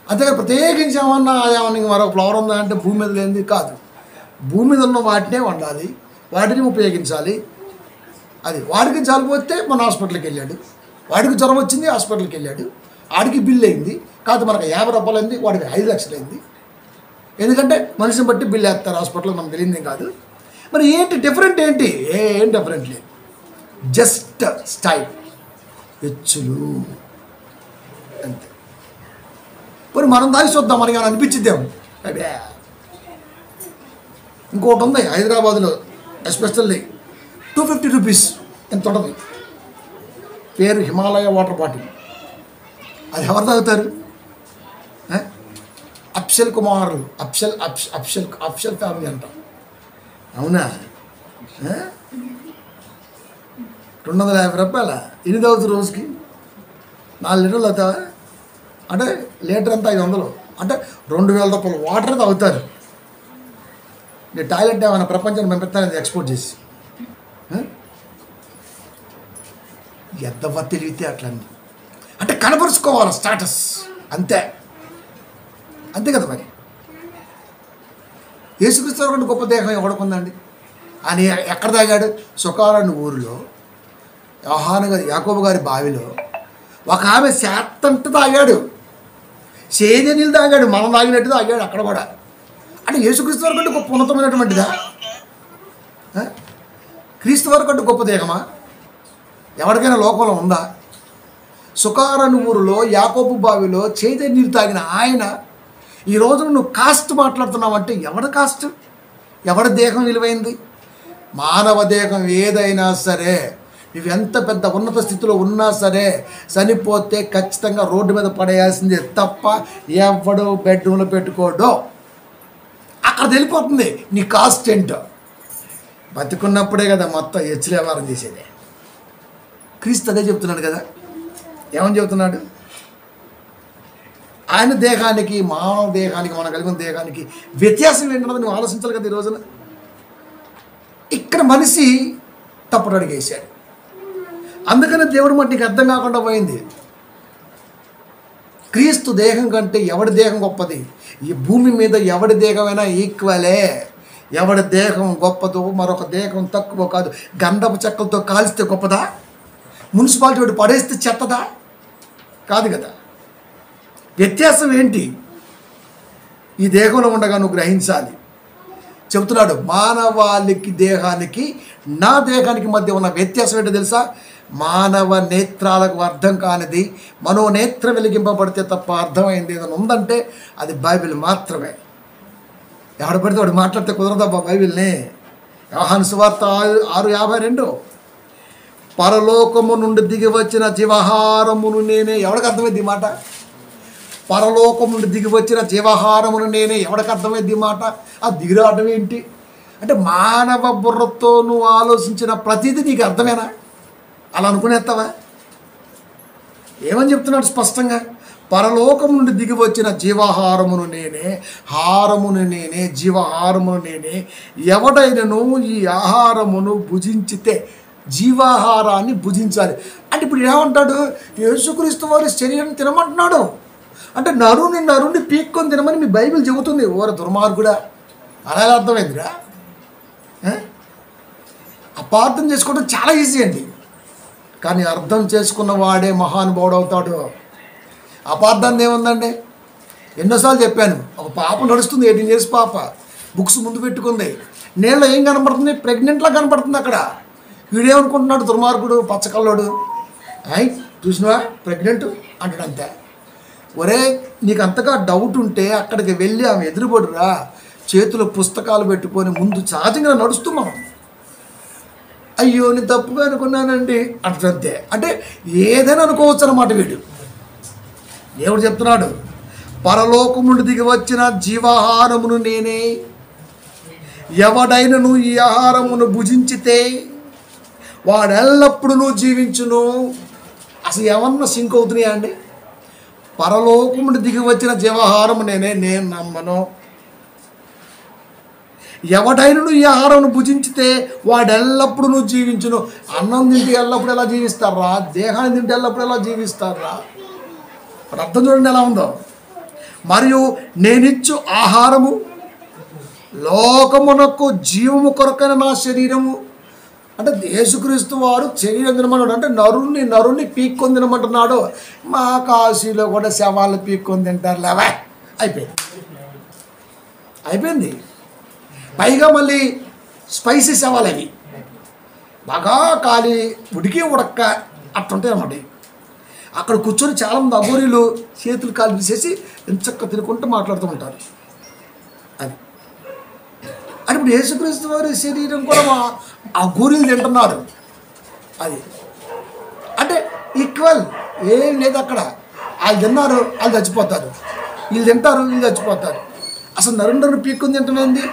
S1: అంతేగా ప్రత్యేకించి ఏమన్నా మరొక ఫ్లవర్ ఉందా అంటే భూమి మీద లేనిది కాదు. భూమి మీద ఉన్న వాటినే వండాలి, వాటిని ఉపయోగించాలి. అది వాడికి చనిపోతే మన హాస్పిటల్కి వెళ్ళాడు, వాడికి జ్వరం వచ్చింది హాస్పిటల్కి వెళ్ళాడు, ఆడికి బిల్ అయింది కాదు, మనకు 50 రూపాయలు అయింది, వాడికి 5 లక్షలు అయింది. ఎందుకంటే మనిషిని బట్టి బిల్ వేస్తారు హాస్పిటల్లో, మనకు తెలియదు కాదు. మరి ఏంటి డిఫరెంట్? ఏంటి? ఏం డిఫరెంట్ లేదు, జస్ట్ స్టైల్ హెచ్చులు అంతే. మరి మనం దాన్ని చూద్దాం, మనకి ఏమైనా అనిపించిద్దాం. అదే ఇంకోటి ఉంది హైదరాబాద్లో ఎస్పెషల్లీ 250 రూపీస్ ఎంత ఉంటుంది, పేరు హిమాలయ వాటర్ బాటిల్. అది ఎవరు తాగుతారు? అఫ్జల్ కుమారులు, అఫ్జల్ ఫ్యామిలీ అంట. అవునా? 250 రూపాయల ఎన్ని తాగుతారు రోజుకి? 4 లీటర్లు అవుతావా? అంటే లీటర్ అంతా 500, అంటే 2,000 రూపాయలు వాటర్ తాగుతారు. నేను టాయిలెట్ ఏమైనా ప్రపంచాన్ని పంపిస్తాను ఎక్స్పోర్ట్ చేసి. ఎద్దవ తెలివితే అట్లన్నీ అంటే కనపరుచుకోవాలి స్టాటస్, అంతే అంతే కదా. మరి యేసుక్రీస్తు కంటే గొప్ప దేహం ఎవడుకుందండి? అని ఎక్కడ తాగాడు? సుకారాన్ని ఊరిలో యాకోబు గారి బావిలో ఒక ఆమె శాతంట తాగాడు, సేద నీళ్ళు తాగాడు, మనం తాగినట్టు తాగాడు అక్కడ కూడా. అంటే యేసుక్రీస్తు వారి కంటే గొప్ప ఉన్నతమైనటువంటిదా? క్రీస్తు వారి కంటే గొప్ప దేహమా ఎవరికైనా లోకంలో ఉందా? సుకారాన్ని ఊరిలో యాకోబు బావిలో చేద నీళ్ళు తాగిన ఆయన ఈ రోజున నువ్వు కాస్ట్ మాట్లాడుతున్నావు అంటే ఎవరి కాస్ట్? ఎవరి దేహం విలువైంది? మానవ దేహం ఏదైనా సరే, నువ్వు ఎంత పెద్ద ఉన్నత స్థితిలో ఉన్నా సరే చనిపోతే ఖచ్చితంగా రోడ్డు మీద పడేయాల్సిందే తప్ప ఎవడు బెడ్రూమ్లో పెట్టుకోడు. అక్కడ వెళ్ళిపోతుంది నీ కాస్ట్ ఏంటో. బతికున్నప్పుడే కదా మొత్తం హెచ్చుల వ్యవహారం చేసేదే. క్రీస్తు అదే చెప్తున్నాడు కదా. ఏమని చెబుతున్నాడు? ఆయన దేహానికి మానవ దేహానికి మనం కలిగిన దేహానికి వ్యత్యాసం ఏంటన్నది నువ్వు ఆలోచించాలి కదా. ఈ రోజున ఇక్కడ మనిషి తప్పుడు అడిగేశాడు, అందుకని దేవుడు మాట నీకు అర్థం కాకుండా పోయింది. క్రీస్తు దేహం కంటే ఎవడి దేహం గొప్పది? ఈ భూమి మీద ఎవడి దేహమైనా ఈక్వలే. ఎవడి దేహం గొప్పదో మరొక దేహం తక్కువ కాదు. గంధపు చెక్కలతో కాల్స్తే గొప్పదా? మున్సిపాలిటీ వాడు పడేస్తే చెత్తదా? కాదు కదా. వ్యత్యాసం ఏంటి? ఈ దేహంలో ఉండగా నువ్వు గ్రహించాలి. చెబుతున్నాడు, మానవాళికి దేహానికి నా దేహానికి మధ్య ఉన్న వ్యత్యాసం ఏంటో తెలుసా? మానవ నేత్రాలకు అర్థం కానిది మనోనేత్రం వెలిగింపబడితే తప్ప అర్థమైంది ఏదైనా ఉందంటే అది బైబిల్ మాత్రమే. ఎవడు పడితే వాడు మాట్లాడితే కుదరదబ్బా బైబిల్ని. యోహాను సువార్త 6:52, పరలోకము నుండి దిగి వచ్చిన జీవాహారమును నేనే. ఎవడికి అర్థమైంది ఈ మాట? పరలోకము నుండి దిగి వచ్చిన జీవాహారమును నేనే. ఎవడికి అర్థమైంది ఈ మాట? ఆ దిగిరావడం ఏంటి అంటే మానవ బుర్రతో నువ్వు ఆలోచించిన ప్రతిదీ నీకు అర్థమేనా? అలా అనుకునేస్తావా? ఏమని చెప్తున్నాడు స్పష్టంగా? పరలోకం నుండి దిగి వచ్చిన జీవాహారమును నేనే, హారమును నేనే, జీవాహారమును నేనే. ఎవడైనను ఈ ఆహారమును భుజించితే, జీవాహారాన్ని భుజించాలి అంటే ఇప్పుడు ఏమంటాడు? యేసుక్రీస్తు వారి శరీరం తినమంటున్నాడు అంటే నరుని పీక్కొని తినమని మీ బైబిల్ చెబుతుంది. ఓర దుర్మార్గుడా, అలా అర్థమైందిరా? అపార్థం చేసుకోవడం చాలా ఈజీ అండి, కానీ అర్థం చేసుకున్న వాడే మహానుభావుడు అవుతాడు. అపార్థాన్ని ఏముందండి? ఎన్నోసార్లు చెప్పాను. ఒక పాప నడుస్తుంది, 18 years పాప, బుక్స్ ముందు పెట్టుకుంది. నీళ్ళలో ఏం కనపడుతుంది? ప్రెగ్నెంట్లా కనపడుతుంది. అక్కడ వీడేమనుకుంటున్నాడు దుర్మార్గుడు, పచ్చకల్లోడు, చూసినవా ప్రెగ్నెంట్ అంటాడు అంతే. ఒరే, నీకు అంతగా డౌట్ ఉంటే అక్కడికి వెళ్ళి ఆమె ఎదురుపడురా, చేతిలో పుస్తకాలు పెట్టుకొని ముందు సహజంగా నడుస్తున్నాం. అయ్యో నేను తప్పుగా అనుకున్నానండి అంతే. అంటే ఏదైనా అనుకోవచ్చు అన్నమాట. దేవుడు చెప్తున్నాడు, పరలోకం నుండి దిగి వచ్చిన జీవాహారమును నేనే. ఎవడైనను ఈ ఆహారమును భుజించితే వాడెల్లప్పుడూ జీవించును. అసలు ఏమన్నా సింక్ అవుతున్నాయా అండి? పరలోకం నుండి దిగి వచ్చిన జీవాహారము నేనే, నేను నమ్మను. ఎవడైనను ఈ ఆహారమును భుజించితే వాడెల్లప్పుడూ జీవించును. అన్నం తింటే ఎల్లప్పుడు ఎలా జీవిస్తారా? దేహాన్ని తింటే ఎల్లప్పుడు ఎలా జీవిస్తారా? ఇప్పుడు అర్థం చూడండి ఎలా ఉందో. మరియు నేనిచ్చు ఆహారము లోకమునకు జీవము కొరకైన నా శరీరము. అంటే యేసుక్రీస్తు వారు శరీరం తినమన్నాడు అంటే నరుణ్ణి పీక్కొని తినమంటున్నాడు. మా కాశీలో కూడా శవాలు పీక్కొని తింటారు లేవా? అయిపోయింది. పైగా మళ్ళీ స్పైసీ శవాలు అవి బాగా కాలి ఉడక్క అట్లుంటాయి అన్నమాట. అక్కడ కూర్చొని చాలామంది అఘోరీలు చేతులు కాలు తీసేసి ఎంచక్క తినుకుంటూ మాట్లాడుతూ ఉంటారు. అది అంటే ఇప్పుడు యేసుక్రీస్తు వారి శరీరం కూడా మా అఘోరీలు తింటున్నారు. అది అంటే ఈక్వల్ ఏం లేదు అక్కడ. వాళ్ళు తిన్నారు, వాళ్ళు చచ్చిపోతారు, వీళ్ళు తింటారు, వీళ్ళు చచ్చిపోతారు. అసలు నరుండరు పీక్కుని తింటున్నది.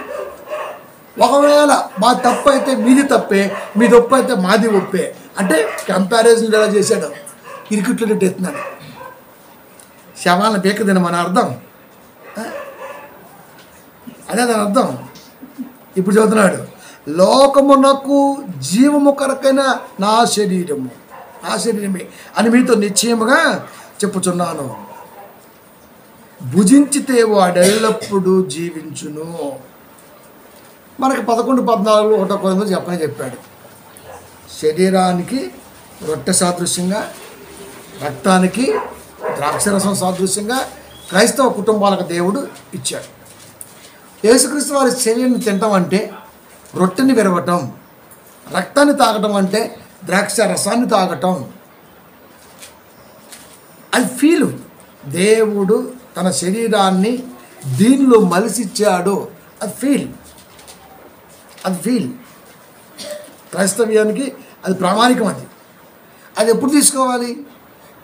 S1: ఒకవేళ మా తప్పు అయితే మీది తప్పే, మీ తప్పు అయితే మాది ఒప్పే అంటే కంపారిజన్ ఎలా చేశాడు? ఇరుకుట్లో ఎత్తున్నాడు. శవాలను పీక తినమని అర్థం అదే దాని అర్థం. ఇప్పుడు చదువుతున్నాడు, లోకమునకు జీవము కొరకైన నా శరీరమే అని మీతో నిశ్చయముగా చెప్పుచున్నాను. భుజించితే వాడెల్లప్పుడూ జీవించును. మనకి 11:14 1 కొరింథీయులకు చెప్పాడు. శరీరానికి రొట్టె సాదృశ్యంగా, రక్తానికి ద్రాక్షరసం సాదృశ్యంగా క్రైస్తవ కుటుంబాలకు దేవుడు ఇచ్చాడు. యేసుక్రీస్తు వారి శరీరాన్ని తినటం అంటే రొట్టెని విరవటం, రక్తాన్ని తాగటం అంటే ద్రాక్ష రసాన్ని తాగటం. అది ఫీలు. దేవుడు తన శరీరాన్ని దీనిలో మలిసిచ్చాడు. అది ఫీల్. క్రైస్తవ్యానికి అది ప్రామాణికం. అది ఎప్పుడు తీసుకోవాలి?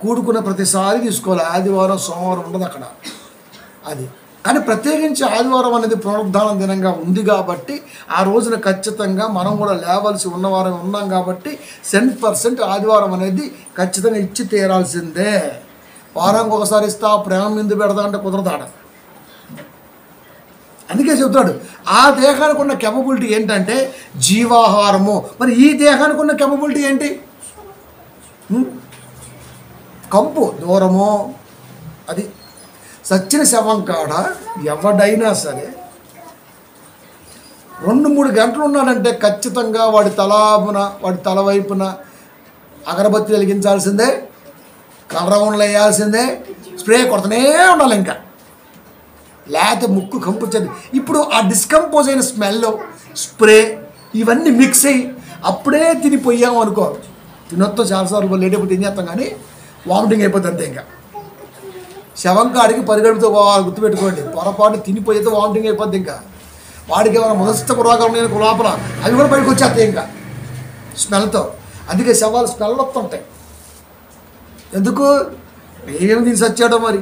S1: కూడుకున్న ప్రతిసారి తీసుకోవాలి. ఆదివారం సోమవారం ఉండదు అక్కడ. అది కానీ ప్రత్యేకించి ఆదివారం అనేది పునరుద్ధానం దినంగా ఉంది కాబట్టి ఆ రోజున ఖచ్చితంగా మనం కూడా లేవలసి ఉన్నవారం ఉన్నాం కాబట్టి 100% ఆదివారం అనేది ఖచ్చితంగా ఇచ్చి తీరాల్సిందే. వారానికి ఒకసారి ఇస్తా, ప్రేమ ముందు పెడతా అంటే కుదరదాడ. అందుకే చెబుతాడు ఆ దేహానికి ఉన్న కెపబిలిటీ ఏంటంటే జీవాహారము. మరి ఈ దేహానికి ఉన్న కెపబిలిటీ ఏంటి? కంపు దూరము అది సచ్చిన శవం కాడ ఎవడైనా సరే 2-3 గంటలు ఉన్నాడంటే ఖచ్చితంగా వాడి తల వైపున అగరబత్తి వెలిగించాల్సిందే, కలరౌండ్లు వేయాల్సిందే, స్ప్రే కొడుతూనే ఉండాలి. ఇంకా లేకపోతే ముక్కు కంపుచ్చేది. ఇప్పుడు ఆ డిస్కంపోజ్ అయిన స్మెల్, స్ప్రే ఇవన్నీ మిక్స్ అయ్యి అప్పుడే తినిపోయాము అనుకో, తినొత్తం చాలాసార్లు లేట్ అయిపోతే ఏం చేస్తాం, కానీ వామిటింగ్ అయిపోతుంది అంతే. ఇంకా శవం కాడికి పరిగెడుతూ పోవాలి, గుర్తుపెట్టుకోండి. పొరపాటు తినిపోయితే వామిటింగ్ అయిపోద్ది. ఇంకా వాడికి ఏమైనా మొదటి రోగాలు ఉన్నాయి లోపల, అవి కూడా బయటకు వచ్చేస్తాయి ఇంకా స్మెల్తో. అందుకే శవాలు స్మెల్ వస్తుంటాయి. ఎందుకు? ఏమి దీన్ని సచ్చాడో మరి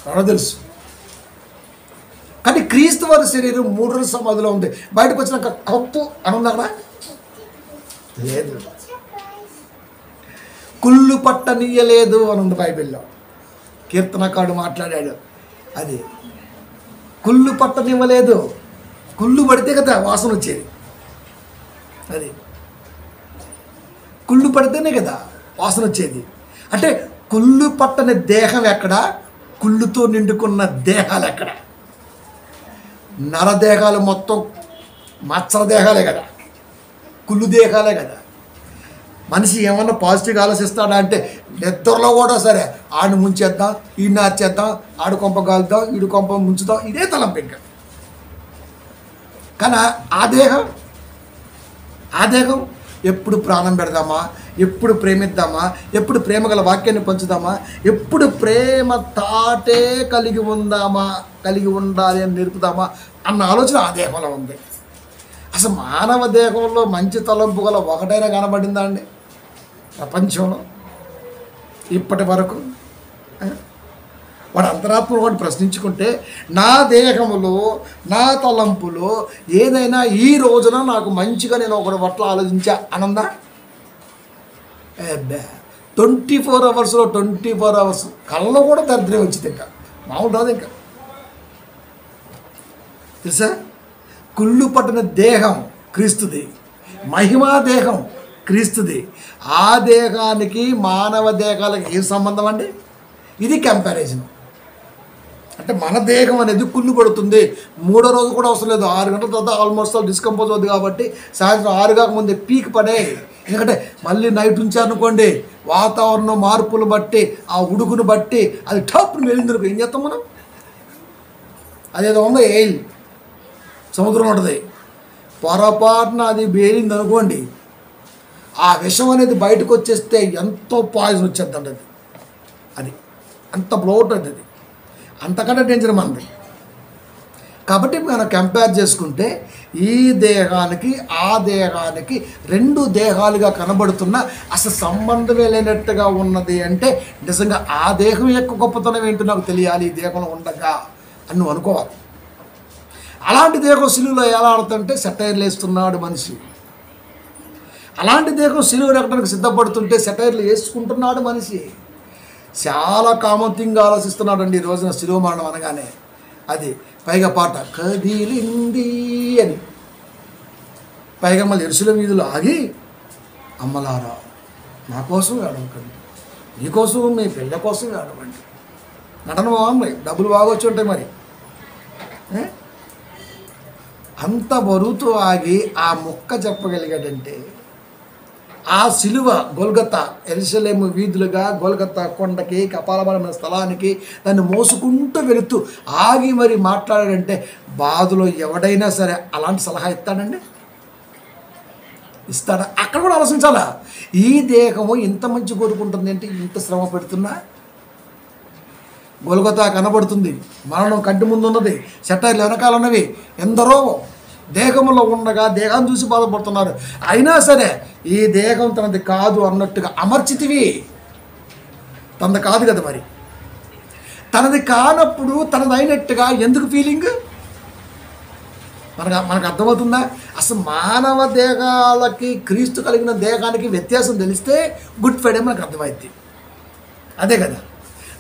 S1: ఎవరో తెలుసు. కానీ క్రీస్తు వారి శరీరం 3 రోజుల సమాధిలో ఉంది. బయటకు వచ్చినాక కప్పు అని ఉందా? లేదు. కుళ్ళు పట్టనీయలేదు అని ఉంది బైబిల్లో. కీర్తనకాడు మాట్లాడాడు. అది కుళ్ళు పట్టనివ్వలేదు. కుళ్ళు పడితే కదా వాసన వచ్చేది. అది కుళ్ళు పడితేనే కదా వాసన వచ్చేది. అంటే కుళ్ళు పట్టని దేహం ఎక్కడ, కుళ్ళుతో నిండుకున్న దేహాలు ఎక్కడ? నరదేహాలు మొత్తం మత్సర దేహాలే కదా, కుళ్ళు దేహాలే కదా. మనిషి ఏమన్నా పాజిటివ్గా ఆలోచిస్తాడా అంటే నిద్రలో కూడా సరే ఆడిని ముంచేద్దాం, ఈడిని ఆర్చేద్దాం, ఆడు కొంప కాలుద్దాం, ఈడు కొంప ముంచుదాం, ఇదే తలంపు ఇంకా. కానీ ఆ దేహం ఎప్పుడు ప్రాణం పెడదామా, ఎప్పుడు ప్రేమిద్దామా, ఎప్పుడు ప్రేమ గల వాక్యాన్ని పంచుదామా, ఎప్పుడు ప్రేమ తాటే కలిగి ఉండాలి అని నేర్పుదామా అన్న ఆలోచన ఆ దేహంలో ఉంది. అసలు మానవ దేహంలో మంచి తలంపు గల ఒకటైనా కనబడిందా అండి ప్రపంచంలో ఇప్పటి వరకు? వాడు అంతరాత్మ వాడు ప్రశ్నించుకుంటే, నా దేహములో నా తలంపులో ఏదైనా ఈ రోజున నాకు మంచిగా నేను ఒకటి పట్ల ఆలోచించా అనందా? 24 అవర్స్లో 24 అవర్స్ కళ్ళలో కూడా దరిద్రం వచ్చింది. ఇంకా మామూలు రాదు. ఇంకా తెలుసా? కుళ్ళు పట్టిన దేహం క్రీస్తుది, మహిమా దేహం క్రీస్తుది. ఆ దేహానికి మానవ దేహాలకు ఏం సంబంధం అండి? ఇది కంపారిజన్. అంటే మన దేహం అనేది కుళ్ళు పడుతుంది. 3వ రోజు కూడా అవసరం లేదు, 6 గంటల తర్వాత ఆల్మోస్ట్ డిస్కంపోజ్ అవుతుంది. కాబట్టి సాయంత్రం 6 కాకముందే పీక్ పడే. ఎందుకంటే మళ్ళీ నైట్ ఉంచారనుకోండి, వాతావరణం మార్పులు బట్టి, ఆ ఉడుకును బట్టి అది టప్ను వెళ్ళిందనుకో, ఏం చేస్తాం మనం? అదేదో ఉందో ఎయిల్ సముద్రం ఉంటుంది, పొరపాటున అది వేలింది అనుకోండి, ఆ విషం అనేది బయటకు వచ్చేస్తే ఎంతో పాయిజన్ వచ్చేద్దండి. అది అంత బ్లోట్ అది, అంతకంటే డేంజర్ మనది. కాబట్టి మనం కంపేర్ చేసుకుంటే ఈ దేహానికి ఆ దేహానికి 2 దేహాలుగా కనబడుతున్న అసలు సంబంధమే లేనట్టుగా ఉన్నది. అంటే నిజంగా ఆ దేహం యొక్క గొప్పతనం ఏంటో నాకు తెలియాలి ఈ దేహంలో ఉండగా అని నువ్వు అనుకోవాలి. అలాంటి దేహం సిలువలో ఎలా ఆడుతుంటే సెటైర్లు వేస్తున్నాడు మనిషి. అలాంటి దేహం సిలువ ఎక్కడానికి సిద్ధపడుతుంటే సెటైర్లు వేసుకుంటున్నాడు మనిషి. చాలా కామన్ థింగ్ ఆలోచిస్తున్నాడు అండి ఈ రోజున సిలువ మరణం అనగానే. అది పైగా పాట కదిలింది అని, పైగా మళ్ళీ ఎరుసలేము వీధులు ఆగి, అమ్మలారా నా కోసం ఏడవకండి, మీకోసం మీ పిల్ల కోసం ఏడవండి. నటన బాగుంది, డబ్బులు బాగా వచ్చి ఉంటాయి మరి. అంత బరువుతో ఆగి ఆ మొక్క చెప్పగలిగాడంటే, ఆ సిలువ గొల్గొతా యెరూషలేము వీధులుగా గొల్గొతా కొండకి కపాలబలమైన స్థలానికి దాన్ని మోసుకుంటూ వెళుతూ ఆగి మరి మాట్లాడాడంటే, బాధలో ఎవడైనా సరే అలాంటి సలహా ఇస్తాడండి? ఇస్తాడా? అక్కడ కూడా ఆలోచించాలా. ఈ దేహము ఇంత మంచి కోరుకుంటుంది ఏంటి, ఇంత శ్రమ పెడుతున్నా? గొల్గొతా కనబడుతుంది, మరణం కంటి ముందు ఉన్నది, సెటైర్లు వెనకాల ఉన్నవి, ఎందరో దేహంలో ఉండగా దేహాన్ని చూసి బాధపడుతున్నారు. అయినా సరే ఈ దేహం తనది కాదు అన్నట్టుగా అమర్చితివి. తనది కాదు కదా మరి. తనది కానప్పుడు తనది అయినట్టుగా ఎందుకు ఫీలింగ్? మనకు అర్థమవుతుందా? అసలు మానవ దేహాలకి క్రీస్తు కలిగిన దేహానికి వ్యత్యాసం తెలిస్తే గుడ్ ఫ్రైడే మనకు అర్థమైంది. అదే కదా,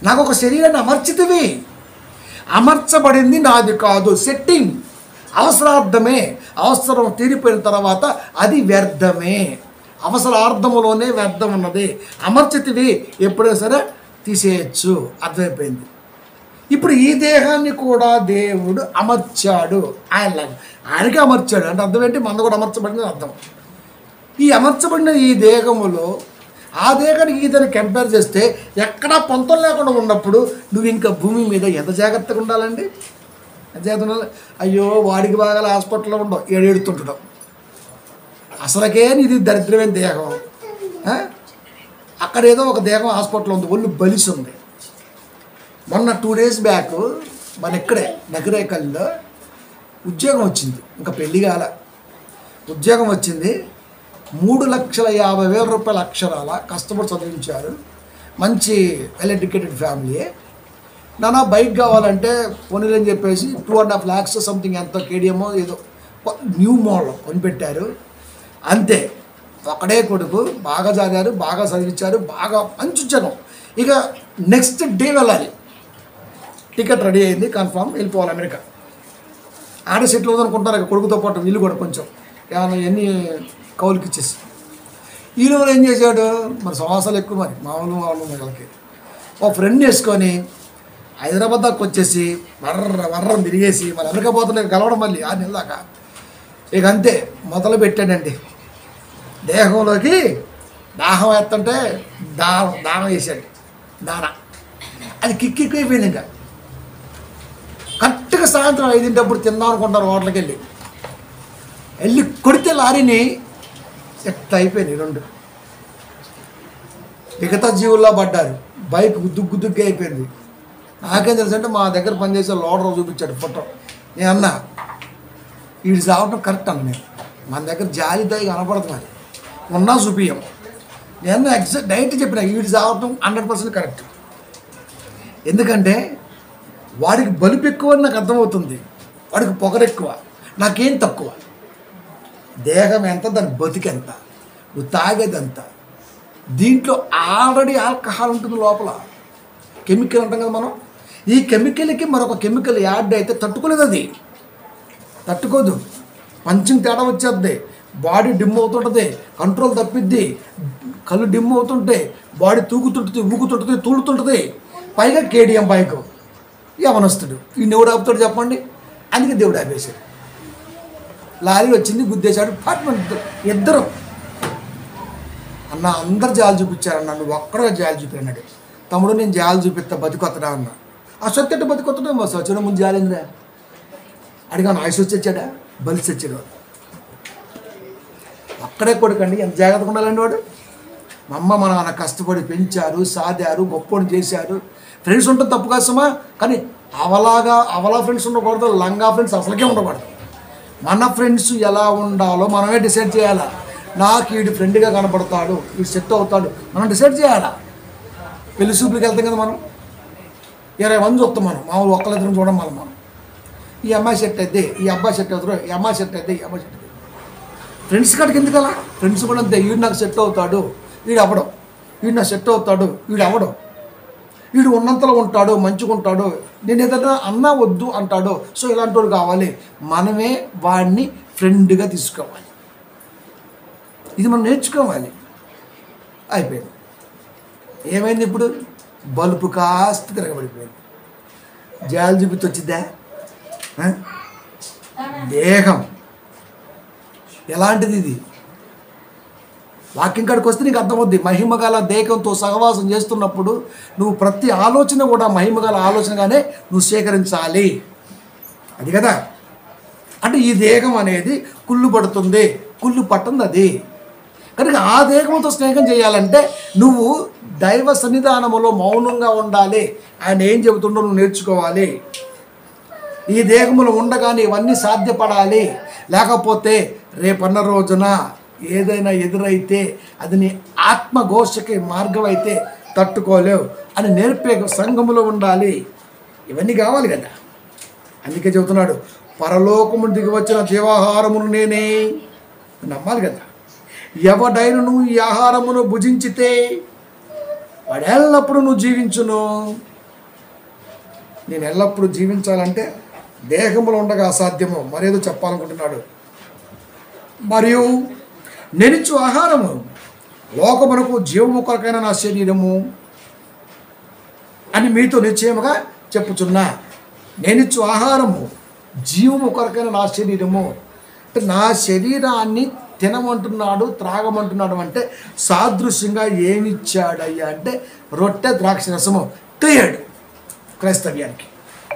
S1: నాకు ఒక శరీరాన్ని అమర్చితివి, అమర్చబడింది నాది కాదు, సెట్టింగ్ అవసరార్థమే. అవసరం తీరిపోయిన తర్వాత అది వ్యర్థమే. అవసరార్థములోనే వ్యర్థం ఉన్నది. అమర్చితివి ఎప్పుడైనా సరే తీసేయచ్చు, అర్థమైపోయింది. ఇప్పుడు ఈ దేహాన్ని కూడా దేవుడు అమర్చాడు, ఆయనకి అమర్చాడు అంటే అర్థం ఏంటి? మంద కూడా అమర్చబడింది అర్థం. ఈ అమర్చబడిన ఈ దేహములో ఆ దేహానికి ఈ దాన్ని కంపేర్ చేస్తే ఎక్కడా పొంతం లేకుండా ఉన్నప్పుడు నువ్వు ఇంకా భూమి మీద ఎంత జాగ్రత్తగా ఉండాలండి? ఎంత జాగ్రత్త ఉండాలి? అయ్యో వాడికి బాగా హాస్పిటల్లో ఉండవు, ఏడుతుంటడం. అసలుకే ఇది దరిద్రమైన దేహం. అక్కడ ఏదో ఒక దేహం హాస్పిటల్లో ఉంది, ఒళ్ళు బలిసి ఉంది. మొన్న 2 days బ్యాక్ మన ఇక్కడే నగరేకల్లో ఉద్యోగం వచ్చింది, ఇంకా పెళ్లి కాల ఉద్యోగం వచ్చింది. 3,50,000 రూపాయల అక్షరాల కష్టపడి చదివించారు. మంచి వెల్ ఎడ్యుకేటెడ్ ఫ్యామిలీ. నాన్న బైక్ కావాలంటే పోనీలని చెప్పేసి 2.5 lakhs సంథింగ్ ఎంతో కేడిఎమో ఏదో న్యూ మోడల్ కొనిపెట్టారు. అంతే, ఒకడే కొడుకు, బాగా చదివారు, బాగా చదివించారు, బాగా మంచి ఉద్యోగం. ఇక నెక్స్ట్ డే వెళ్ళాలి, టికెట్ రెడీ అయింది, కన్ఫామ్ వెళ్ళిపోవాలి అమెరికా. ఆడ సెటిల్ అవుదనుకుంటారు ఇక కొడుకుతో పాటు వీళ్ళు కూడా కొంచెం ఏమైనా ఎన్ని కౌలుకి ఇచ్చేసి. ఈ రోజు ఏం చేశాడు మరి, సమాసాలు ఎక్కువ మరి మామూలు వాళ్ళకి ఓ ఫ్రెండ్ వేసుకొని హైదరాబాద్ దాకా వచ్చేసి వర్రం తిరిగేసి మరి అమెరికా పోతున్నాయి కలవడం మళ్ళీ 6 నెలల దాకా. ఇక అంతే మొదలు పెట్టాడండి, దేహంలోకి దాహం వేస్తుంటే దానం వేసాడు, దాన అది కిక్కిపోయింది. ఇంకా కరెక్ట్గా సాయంత్రం 5 తిందాం అనుకుంటారు, హోటల్కి వెళ్ళి కొడితే లారీని ఎట్లా అయిపోయినాయి 2. మిగతా జీవుల్లో పడ్డారు, బైక్ గుద్దుగ్గా అయిపోయింది. నాకేం తెలుసు అంటే మా దగ్గర పనిచేసే లోడర్ చూపించాడు ఫోటో. నేను అన్నా వీడు చావటం కరెక్ట్ అన్న, నేను మన దగ్గర జాలి దయ కనపడదు, మరి ఉన్నా చూపియం. నేను ఎగ్జాక్ట్ డైరెక్ట్ చెప్పిన వీడు చావటం 100% కరెక్ట్. ఎందుకంటే వాడికి బలుపు ఎక్కువ అని నాకు అర్థమవుతుంది, వాడికి పొగరెక్కువ, నాకేం తక్కువ. దేహం ఎంత, దాని బతికెంత, నువ్వు తాగేది ఎంత. దీంట్లో ఆల్రెడీ ఆల్కహాల్ ఉంటుంది లోపల, కెమికల్ అంటాం కదా మనం. ఈ కెమికల్కి మరొక కెమికల్ యాడ్ అయితే తట్టుకోలేదు, అది తట్టుకోదు, పంచింగ్ తేడా వచ్చేద్ది, బాడీ డిమ్ అవుతుంటుంది, కంట్రోల్ తప్పిద్ది, కళ్ళు డిమ్ అవుతుంటే బాడీ తూగుతుంటుంది, ఊగుతుంటుంది, తూడుతుంటుంది. పైగా కేడిఎం బైక్ యవనస్తుడు, ఈ దేవుడు ఆపుతాడు చెప్పండి. అందుకే దేవుడు ఆపేశాడు. లారీ వచ్చింది, గుద్దేశాడు, అపార్ట్మెంట్ ఇద్దరు. అన్న అందరు జాలి చూపించారన్న, నువ్వు ఒక్కడే జాలి చూపినాడు. తమ్ముడు నేను జాలి చూపిస్తా, బతికొత్తడా అన్న. ఆ సొత్తెట్టు బతికొత్తడా, మా సొచ్చిన ముందు జాలిందిరా అడిగాను. ఆయుష్ వచ్చాడా, బలిసి వచ్చాడు వాడు. అక్కడే కొడుకండి, ఎంత జాగ్రత్తగా ఉండాలండి వాడు. మా అమ్మ మా నాన్న కష్టపడి పెంచారు, సాదారు, గొప్పని చేశారు. ఫ్రెండ్స్ ఉంటుంది తప్పు కోసమా, కానీ అవలా ఫ్రెండ్స్ ఉండకూడదు, లంగా ఫ్రెండ్స్ అసలుకే ఉండకూడదు. మన ఫ్రెండ్స్ ఎలా ఉండాలో మనమే డిసైడ్ చేయాలా. నాకు వీడి ఫ్రెండ్గా కనపడతాడు, వీడు సెట్ అవుతాడు, మనం డిసైడ్ చేయాలా. పెళ్లి చూపులకి వెళ్తాం కదా మనం, 20 మంది చూస్తాం మనం, మామూలు ఒక్కరిద్దరం చూడడం మనం. ఈ అమ్మాయి సెట్ అయితే, ఈ అబ్బాయి సెట్ అవుతారు, ఈ అమ్మాయి సెట్ అయితే, ఈ అమ్మాయి సెట్ అవుతుంది. ఫ్రెండ్స్ కాడికి ఎందుకు అలా? ఫ్రెండ్స్ కూడా అంతే, వీడు నాకు సెట్ అవుతాడు, వీడు అవ్వడం, వీడు నాకు సెట్ అవుతాడు, వీడు అవ్వడం, వీడు ఉన్నంతలో ఉంటాడు, మంచిగా ఉంటాడు, నేను ఏదైనా అన్నా వద్దు అంటాడు. సో ఇలాంటి వాడు కావాలి, మనమే వాడిని ఫ్రెండ్గా తీసుకోవాలి. ఇది మనం నేర్చుకోవాలి. అయిపోయింది. ఏమైంది ఇప్పుడు? బలుపు కాస్త తిరగబడిపోయింది. జాలి చూపితే వచ్చిద్దా? దేహం ఎలాంటిది ఇది? వాక్యం కాడికి వస్తే నీకు అర్థమవుద్ది. మహిమగల దేహంతో సహవాసం చేస్తున్నప్పుడు నువ్వు ప్రతి ఆలోచన కూడా మహిమగల ఆలోచనగానే నువ్వు సేకరించాలి. అది కదా. అంటే ఈ దేహం అనేది కుళ్ళు పడుతుంది, కుళ్ళు పట్టింది అది. కనుక ఆ దేహంతో స్నేహం చేయాలంటే నువ్వు దైవ సన్నిధానములో మౌనంగా ఉండాలి. ఆయన ఏం చెబుతుండో నువ్వు నేర్చుకోవాలి. ఈ దేహములో ఉండగానే ఇవన్నీ సాధ్యపడాలి. లేకపోతే రేపన్న రోజున ఏదైనా ఎదురైతే అది నీ ఆత్మఘోషకి మార్గం అయితే తట్టుకోలేవు అని నేర్పే సంఘములో ఉండాలి. ఇవన్నీ కావాలి కదా. అందుకే చెబుతున్నాడు, పరలోకము దిగి వచ్చిన జీవాహారమును నేనే. నమ్మాలి కదా. ఎవడైనా నువ్వు ఈ ఆహారమును భుజించితే వాడు ఎల్లప్పుడూ నువ్వు జీవించును. నేను ఎల్లప్పుడూ జీవించాలంటే దేహంలో ఉండగా అసాధ్యము. మరేదో చెప్పాలనుకుంటున్నాడు. మరియు నేనిచ్చు ఆహారము లోకమునకు జీవము కొరకైన నా శరీరము. అని మీతో నిశ్చయముగా చెప్పుచున్నా. నేనిచ్చు ఆహారము జీవము కొరకైన నా శరీరము. అంటే నా శరీరాన్ని తినమంటున్నాడు, త్రాగమంటున్నాడు అంటే సాదృశ్యంగా ఏమిచ్చాడయ్యా అంటే రొట్టె ద్రాక్ష రసము క్లియర్డ్ క్రైస్తవ్యానికి.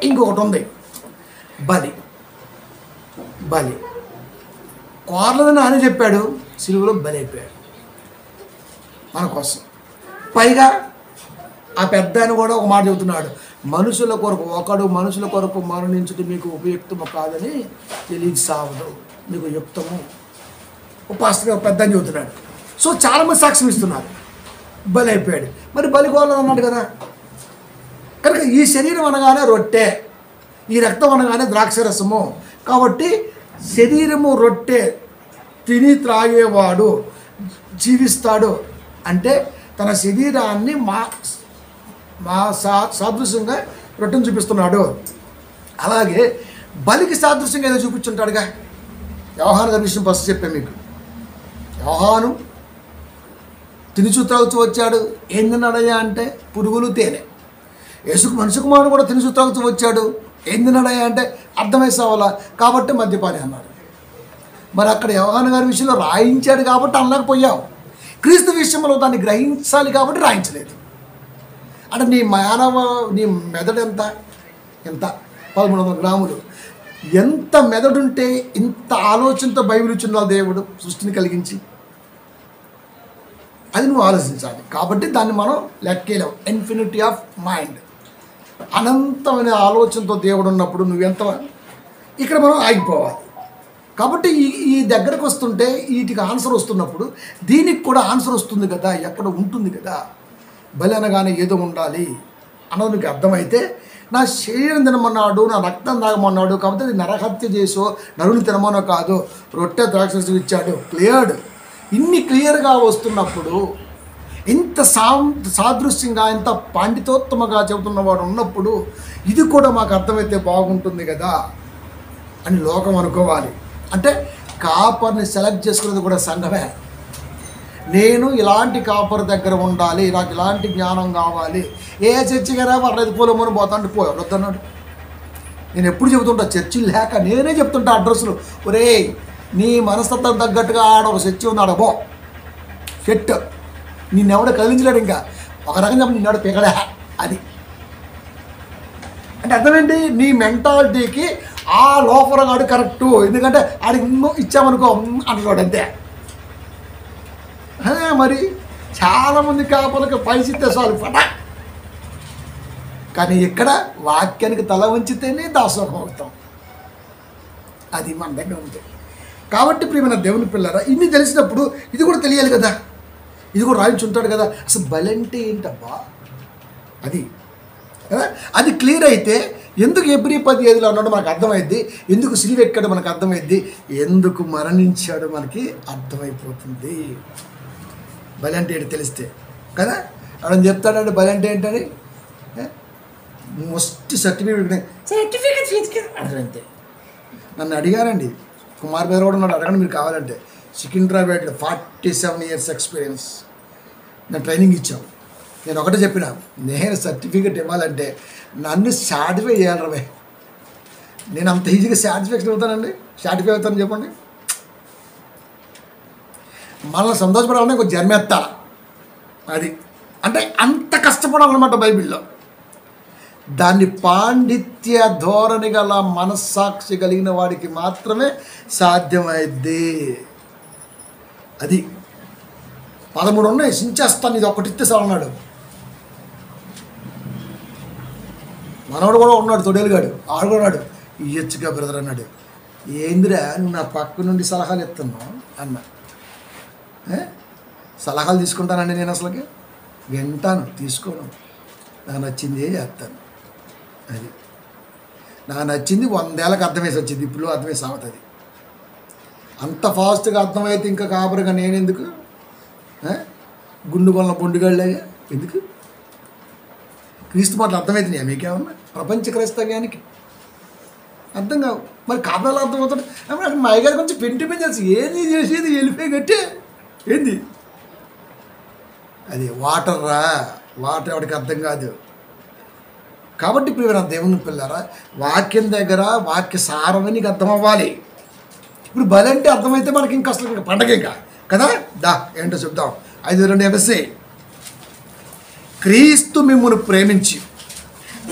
S1: ఇంకొకటి ఉంది, బలి. బలి కోరలేదని అని చెప్పాడు, సిలువలో బలి అయిపోయాడు మన కోసం. పైగా ఆ పెద్ద ఆయన కూడా ఒక మాట చెబుతున్నాడు, మనుషుల కొరకు ఒకడు మనుషుల కొరకు మరణించుట మీకు ఉపయుక్తము కాదని తెలియదు సావదు, మీకు యుక్తము. పాస్టర్ పెద్ద అని చెబుతున్నాడు. సో చాలామంది సాక్ష్యం ఇస్తున్నారు, బలి అయిపోయాడు. మరి బలి కోరలేదు అన్నాడు కదా. కనుక ఈ శరీరం అనగానే రొట్టె, ఈ రక్తం అనగానే ద్రాక్షరసము. కాబట్టి శరీరము రొట్టె తిని త్రాగేవాడు జీవిస్తాడు అంటే తన శరీరాన్ని మా సాదృశ్యంగా రొట్టెను చూపిస్తున్నాడు. అలాగే బలికి సాదృశ్యంగా ఏదో చూపించుంటాడుగా. యోహాను గారి విషయం ఫస్ట్ చెప్పాను మీకు. యోహాను తినుచు త్రాగుతూ వచ్చాడు. ఏం తిన్నాడయ్యా అంటే పురుగులు తేనె. మనిషి కుమారుడు కూడా తినుచు త్రాగుతూ వచ్చాడు. ఏం తిన్నాడయ్యా అంటే అర్థమైసావాలా కాబట్టి మద్యపాని అన్నాడు. మరి అక్కడ యోహాను గారి విషయంలో రాయించాడు కాబట్టి అనలేకపోయావు. క్రీస్తు విషయంలో దాన్ని గ్రహించాలి కాబట్టి రాయించలేదు. అంటే నీ మెదడు ఎంత 1300 గ్రాములు. ఎంత మెదడుంటే ఇంత ఆలోచనతో బైబిల్ ఇచ్చిన దేవుడు సృష్టిని కలిగించి, అది నువ్వు ఆలోచించాలి. కాబట్టి దాన్ని మనం లెక్కేలేవు. ఇన్ఫినిటీ ఆఫ్ మైండ్, అనంతమైన ఆలోచనతో దేవుడు ఉన్నప్పుడు నువ్వెంత ఇక్కడ మనం ఆగిపోవాలి. కాబట్టి ఈ దగ్గరకు వస్తుంటే వీటికి ఆన్సర్ వస్తున్నప్పుడు దీనికి కూడా ఆన్సర్ వస్తుంది కదా, ఎక్కడ ఉంటుంది కదా. బలి అనగానే ఏదో ఉండాలి అన్నది నీకు అర్థమైతే, నా శరీరం తినమన్నాడు, నా రక్తం తాగమన్నాడు, కాబట్టి అది నరహత్య చేసో నరుని తినమనో కాదు, రొట్టె ద్రాక్షరసం ఇచ్చాడు, క్లియర్డ్. ఇన్ని క్లియర్గా వస్తున్నప్పుడు, ఇంత సాదృశ్యంగా ఇంత పాండితోత్తమగా చెబుతున్నవాడు ఉన్నప్పుడు ఇది కూడా మాకు అర్థమైతే బాగుంటుంది కదా అని లోకం అనుకోవాలి. అంటే కాపర్ని సెలెక్ట్ చేసుకునేది కూడా సంఘమే. నేను ఇలాంటి కాపర్ దగ్గర ఉండాలి, నాకు ఇలాంటి జ్ఞానం కావాలి. ఏ చర్చికి రా పర్లేదు పోలేమని పోతాంటే వద్దన్నాడు. నేను ఎప్పుడు చెబుతుంటా, చర్చి లేక నేనే చెప్తుంటా అడ్రస్లు. ఒరే నీ మనస్తత్వం తగ్గట్టుగా ఆడ ఒక చర్చి ఉంది, ఆడబో సెట్. నిన్నెవడ కదిలించలేడు. ఇంకా ఒక రకంగా నిన్నెవడ పిగడా. అది అంటే అర్థమేంటి, నీ మెంటాలిటీకి ఆ లోపలగాడు కరెక్టు. ఎందుకంటే ఆడికి ఇచ్చామనుకో అంటున్నాడు అంతే. మరి చాలామంది కాపలకు పైసిస్తే చాలు పట. కానీ ఇక్కడ వాక్యానికి తల వంచితేనే దాసోహం అవుతాం. అది మన దగ్గర ఉంది. కాబట్టి ప్రియమైన దేవుని పిల్లరా, ఇన్ని తెలిసినప్పుడు ఇది కూడా తెలియాలి కదా, ఇది కూడా రాయించుంటాడు కదా. అసలు బలంటే ఏంటబ్బా అది కదా. అది క్లియర్ అయితే ఎందుకు ఎబ్రీ 15లో అన్నాడు మనకు అర్థమైద్ది, ఎందుకు సిలువ ఎక్కాడు మనకు అర్థమైద్ది, ఎందుకు మరణించాడు మనకి అర్థమైపోతుంది. బలి అంటే ఏంటి తెలిస్తే కదా. అక్కడ చెప్తాడంటే బలి అంటే ఏంటని మోస్ట్ సర్టిఫికేట్ అంతే. నన్ను అడిగారండి, కుమార్ గారు కూడా ఉన్నాడు, అడగండి మీరు కావాలంటే. సికింద్రాబాద్లో 47 years ఎక్స్పీరియన్స్. నేను ట్రైనింగ్ ఇచ్చాను. నేను ఒకటే చెప్పిన, నేను సర్టిఫికేట్ ఇవ్వాలంటే నన్ను సాటిఫై చేయాలి రవే. నేను అంత ఈజీగా సాటిస్ఫాక్షన్ అవుతానండి? సాటిఫై అవుతాను చెప్పండి. మనల్ని సంతోషపడాలంటే ఇంకో జన్మెత్తాలి. అది అంటే అంత కష్టపడాలన్నమాట బైబిల్లో. దాన్ని పాండిత్య ధోరణి గల మనస్సాక్షి కలిగిన వాడికి మాత్రమే సాధ్యమైద్ది. అది 13 ఉన్నాయి, సించేస్తాను, ఇది ఒకటి ఇస్తే అన్నాడు. మనవాడు కూడా ఉన్నాడు, తొడేలుగాడు, ఆడు కూడా ఉన్నాడు. ఇయ్యొచ్చుగా బ్రదర్ అన్నాడు. ఏందిరా నువ్వు నా పక్క నుండి సలహాలు ఇస్తున్నావు అన్న. సలహాలు తీసుకుంటానండి నేను, అసలుకి వింటాను, తీసుకోను, నాకు నచ్చింది చేస్తాను. అది నాకు నచ్చింది 100 ఏళ్ళకి అర్థమేసి వచ్చింది, ఇప్పుడు అర్థమేసి అవుతుంది. అంత ఫాస్ట్గా అర్థమైతే ఇంకా కాపరిగా నేను ఎందుకు, గుండు కొన్న బొండుగాళ్ళగా ఎందుకు? క్రీస్తు మాటలు అర్థమవుతున్నాయా మీకేమన్నా? ప్రపంచ క్రైస్తవ్యానికి అర్థం కావు. మరి కాపరాలు అర్థమవుతాడు. మా అయ్యగారు కొంచెం పెంచి ఏంది చేసేది వెళ్ళిపోయి కట్టే ఏంది అది వాటర్ రా. వాటర్ ఎవరికి అర్థం కాదు. కాబట్టి ప్రియమైన దేవుని పిల్లరా, వాక్యం దగ్గర వాక్య సారమే నీకు అర్థం అవ్వాలి. ఇప్పుడు బలి అంటే అర్థమైతే మనకి ఇంకా అసలు పండగ ఇంకా కదా. ఏంటో చెప్దాం. 5:2 ఎఫెసీ. క్రీస్తు మిమ్మును ప్రేమించి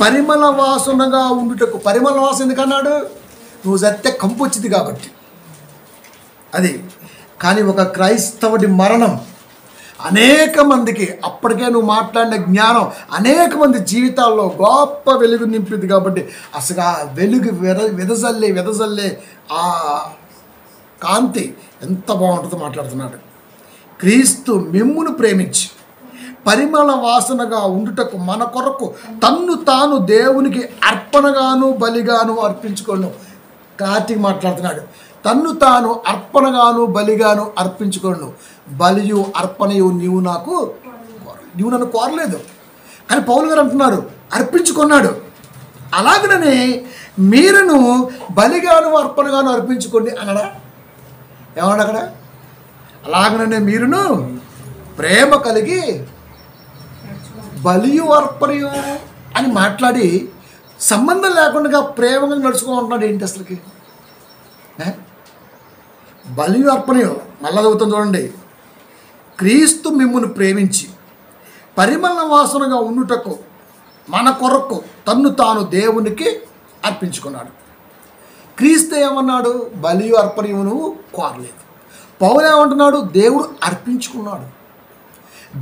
S1: పరిమళ వాసనగా ఉండుటకు. పరిమళ వాసన ఎందుకన్నాడు? నువ్వు చస్తే కంపు వచ్చింది కాబట్టి అది. కానీ ఒక క్రైస్తవుడి మరణం అనేక మందికి, అప్పటికే నువ్వు మాట్లాడిన జ్ఞానం అనేక మంది జీవితాల్లో గొప్ప వెలుగు నింపింది కాబట్టి అసలు ఆ వెలుగు వెదజల్లే ఆ కాంతి ఎంత బాగుంటుందో మాట్లాడుతున్నాడు. క్రీస్తు మిమ్మును ప్రేమించి పరిమళ వాసనగా ఉండుటకు మన కొరకు తన్ను తాను దేవునికి అర్పణగాను బలిగాను అర్పించుకోను. కార్తీక్ మాట్లాడుతున్నాడు. తన్ను తాను అర్పణగాను బలిగాను అర్పించుకోను. బలియు అర్పణయు నీవు నన్ను కోరలేదు. కానీ పౌలు గారు అంటున్నారు అర్పించుకున్నాడు. అలాగనే మీరును బలిగాను అర్పణగాను అర్పించుకోండి అనడా? ఏమన్నా అక్కడ? అలాగనే మీరును ప్రేమ కలిగి బలియు అర్పణయు అని మాట్లాడి సంబంధం లేకుండా ప్రేమగా నడుచుకుంటున్నాడు. ఏంటి అసలుకి? బలియు అర్పణయు మళ్ళా చదువుతాం చూడండి. క్రీస్తు మిమ్మును ప్రేమించి పరిమళ వాసనగా ఉండుటకు మన కొరకు తన్ను తాను దేవునికి అర్పించుకున్నాడు. క్రీస్తు ఏమన్నాడు? బలియు అర్పణయును కోరలేదు. పౌలు ఏమంటున్నాడు? దేవుడు అర్పించుకున్నాడు.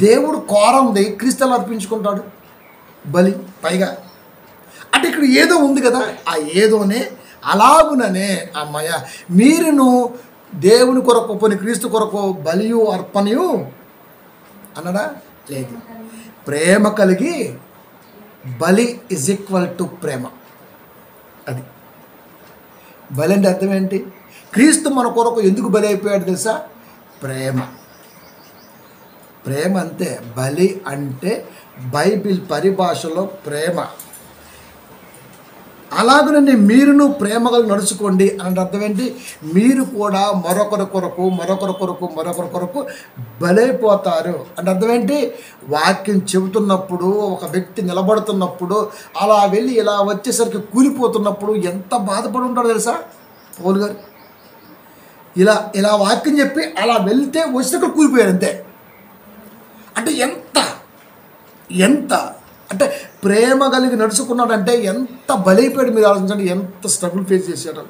S1: దేవుడు కోరంది క్రీస్తులు అర్పించుకుంటాడు బలి. పైగా అంటే ఇక్కడ ఏదో ఉంది కదా, ఆ ఏదోనే అలాగుననే అమ్మాయ మీరును దేవుని కొరకు పోని క్రీస్తు కొరకు బలియు అర్పణయు అన్నడా? లేదు. ప్రేమ కలిగి. బలి ఈజ్ ఈక్వల్ టు ప్రేమ. అది బలి అంటే అర్థం ఏంటి? క్రీస్తు మన కొరకు ఎందుకు బలి అయిపోయాడు తెలుసా? ప్రేమ. ప్రేమ అంతే. బలి అంటే బైబిల్ పరిభాషలో ప్రేమ. అలాగనే మీరును ప్రేమగా నడుచుకోండి అని అర్థం ఏంటి? మీరు కూడా మరొకరి కొరకు బలైపోతారు అంటే అర్థం ఏంటి? వాక్యం చెబుతున్నప్పుడు, ఒక వ్యక్తి నిలబడుతున్నప్పుడు, అలా వెళ్ళి ఇలా వచ్చేసరికి కూలిపోతున్నప్పుడు ఎంత బాధపడి ఉంటాడో తెలుసా పౌలు గారు? ఇలా వాక్యం చెప్పి అలా వెళ్తే వచ్చేసరికి కూలిపోయారు అంతే. అంటే ఎంత అంటే ప్రేమ కలిగి నడుచుకున్నాడంటే ఎంత బలైపోయాడు. మీరు ఆలోచించండి, ఎంత స్ట్రగుల్ ఫేస్ చేశాడు.